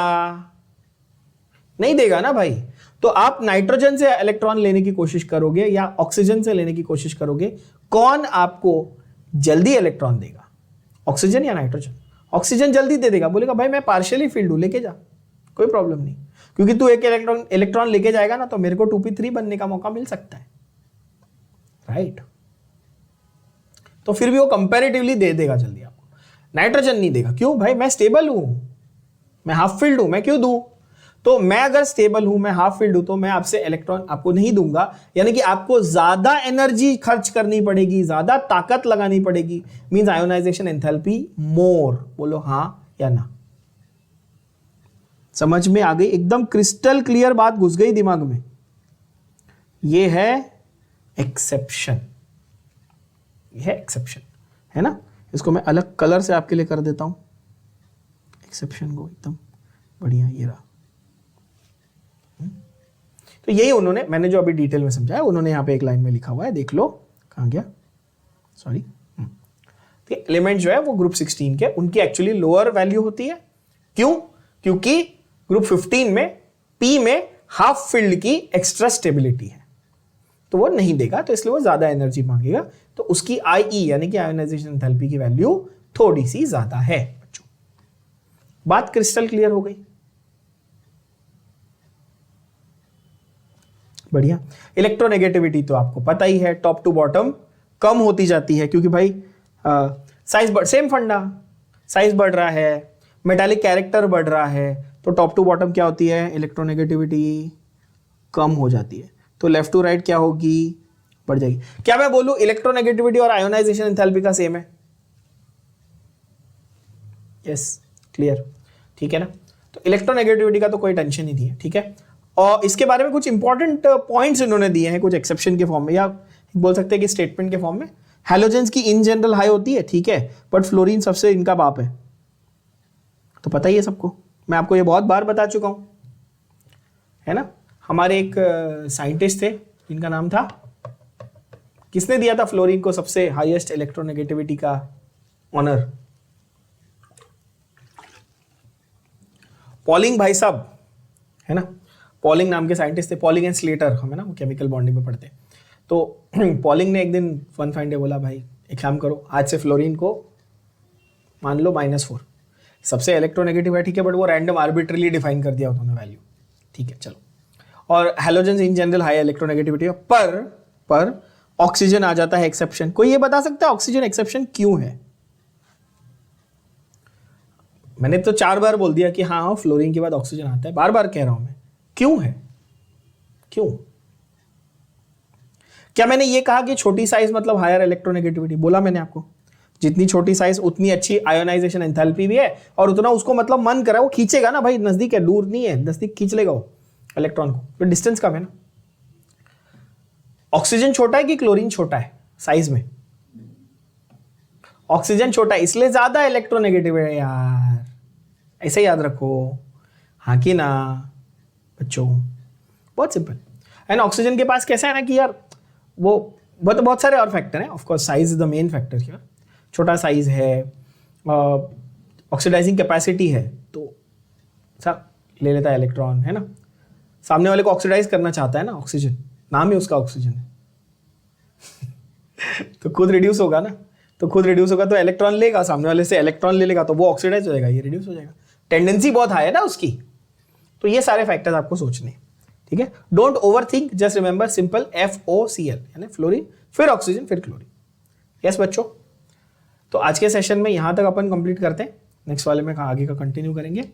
नहीं देगा ना भाई। तो आप नाइट्रोजन से इलेक्ट्रॉन लेने की कोशिश करोगे या ऑक्सीजन से लेने की कोशिश करोगे, कौन आपको जल्दी इलेक्ट्रॉन देगा? ऑक्सीजन या नाइट्रोजन? ऑक्सीजन जल्दी दे देगा, बोलेगा भाई मैं पार्शियली फील्ड हूं, लेके जा, कोई प्रॉब्लम नहीं, क्योंकि तू एक इलेक्ट्रॉन लेके जाएगा ना तो मेरे को 2p3 बनने का मौका मिल सकता है, राइट? तो फिर भी वो कंपैरेटिवली दे देगा जल्दी आपको। नाइट्रोजन नहीं देगा। क्यों भाई? मैं स्टेबल हूं, मैं हाफ फील्ड हूं, मैं क्यों दूं? तो मैं अगर स्टेबल हूं, मैं हाफ फील्ड हूं, तो मैं आपसे इलेक्ट्रॉन आपको नहीं दूंगा, यानी कि आपको ज्यादा एनर्जी खर्च करनी पड़ेगी, ज्यादा ताकत लगानी पड़ेगी। मींस आयोनाइजेशन एंथैल्पी मोर। बोलो हाँ या ना। समझ में आ गई? एकदम क्रिस्टल क्लियर बात घुस गई दिमाग में। ये है एक्सेप्शन, ये है एक्सेप्शन, है ना। इसको मैं अलग कलर से आपके लिए कर देता हूं, एक्सेप्शन को एकदम बढ़िया। ये रहा। तो यही उन्होंने, मैंने जो अभी डिटेल में समझाया, उन्होंने यहाँ पे एक लाइन में लिखा हुआ है, देख लो। कहाँ गया? सॉरी। एलिमेंट जो है वो ग्रुप 16 के, उनकी एक्चुअली लोअर वैल्यू होती है। क्यों? क्योंकि ग्रुप 15 में पी में हाफ फील्ड की एक्स्ट्रा स्टेबिलिटी है, तो वो नहीं देगा, तो इसलिए वो ज्यादा एनर्जी मांगेगा। तो उसकी आईई यानी कि आयोनाइजेशन एंथैल्पी की वैल्यू थोड़ी सी ज्यादा है बच्चों। बात क्रिस्टल क्लियर हो गई? बढ़िया। इलेक्ट्रोनेगेटिविटी तो आपको पता ही है, टॉप टू बॉटम कम होती जाती है, क्योंकि भाई साइज बढ़, सेम फंडा, साइज बढ़ रहा है, मेटालिक कैरेक्टर बढ़ रहा है, तो टॉप टू बॉटम क्या होती है? इलेक्ट्रोनेगेटिविटी कम हो जाती है। तो लेफ्ट टू राइट क्या होगी? बढ़ जाएगी। क्या मैं बोलूं इलेक्ट्रोनेगेटिविटी और आयोनाइजेशन एंथैल्पी का सेम है? यस, क्लियर, ठीक है ना। तो इलेक्ट्रोनेगेटिविटी का तो कोई टेंशन ही नहीं है, ठीक है। और इसके बारे में कुछ इंपॉर्टेंट पॉइंट्स इन्होंने दिए हैं, कुछ एक्सेप्शन के फॉर्म में, या बोल सकते हैं कि स्टेटमेंट के फॉर्म में। हैलोजेंस की इन जनरल हाई होती है, ठीक है, बट फ्लोरीन सबसे इनका बाप है, तो पता ही है सबको, मैं आपको ये बहुत बार बता चुका हूं, है ना। हमारे एक साइंटिस्ट थे, इनका नाम था, किसने दिया था फ्लोरीन को सबसे हाईएस्ट इलेक्ट्रोनेगेटिविटी का ऑनर? पॉलिंग भाई साहब, है ना। पॉलिंग नाम के साइंटिस्ट थे, पॉलिंग एंड स्लेटर, हम है ना वो केमिकल बॉन्डिंग में पढ़ते हैं। तो पॉलिंग ने एक दिन वन फाइन डे बोला, भाई एक काम करो, आज से फ्लोरीन को मान लो -4, सबसे इलेक्ट्रोनेगेटिव है, ठीक है, बट वो रैंडम आर्बिट्रली डिफाइन कर दिया उन्होंने वैल्यू, ठीक है चलो। और halogens in general high electronegativity है, पर ऑक्सीजन आ जाता है एक्सेप्शन। कोई ये बता सकता है ऑक्सीजन एक्सेप्शन क्यों है? मैंने तो 4 बार बोल दिया कि हाँ फ्लोरीन के बाद ऑक्सीजन आता है, बार बार कह रहा हूं मैं, क्यों है? क्यों? क्या मैंने ये कहा कि छोटी साइज मतलब हायर इलेक्ट्रोनेगेटिविटी? बोला मैंने आपको, जितनी छोटी साइज उतनी अच्छी आयोनाइजेशन एंथैल्पी भी है, और उतना उसको मतलब मन करा वो खींचेगा ना भाई, नजदीक है, दूर नहीं है, नजदीक खींच लेगा वो इलेक्ट्रॉन को, तो डिस्टेंस कम है ना। ऑक्सीजन छोटा है कि क्लोरीन छोटा है साइज में? ऑक्सीजन छोटा है, इसलिए ज्यादा इलेक्ट्रोनेगेटिव है यार, ऐसे याद रखो, हाँ कि ना बच्चों, बहुत सिंपल। एंड ऑक्सीजन के पास कैसा है ना कि यार वो बहुत सारे और फैक्टर हैं, of course size is the main factor here. छोटा साइज है, ऑक्सीडाइजिंग कैपेसिटी है, तो सब ले लेता है इलेक्ट्रॉन, है ना। सामने वाले को ऑक्सीडाइज करना चाहता है ना, ऑक्सीजन, नाम ही उसका ऑक्सीजन है तो खुद रिड्यूस होगा ना, तो इलेक्ट्रॉन लेगा, सामने वाले से इलेक्ट्रॉन ले लेगा, तो वो ऑक्सीडाइज हो जाएगा, ये रिड्यूस हो जाएगा, टेंडेंसी बहुत हाई है ना उसकी। तो ये सारे फैक्टर्स आपको सोचने, ठीक है। Don't over think, just remember simple FOCl यानी फ्लोरीन, फिर ऑक्सीजन, फिर क्लोरीन। यस बच्चों, तो आज के सेशन में यहां तक अपन कंप्लीट करते हैं, नेक्स्ट वाले में आगे का कंटिन्यू करेंगे।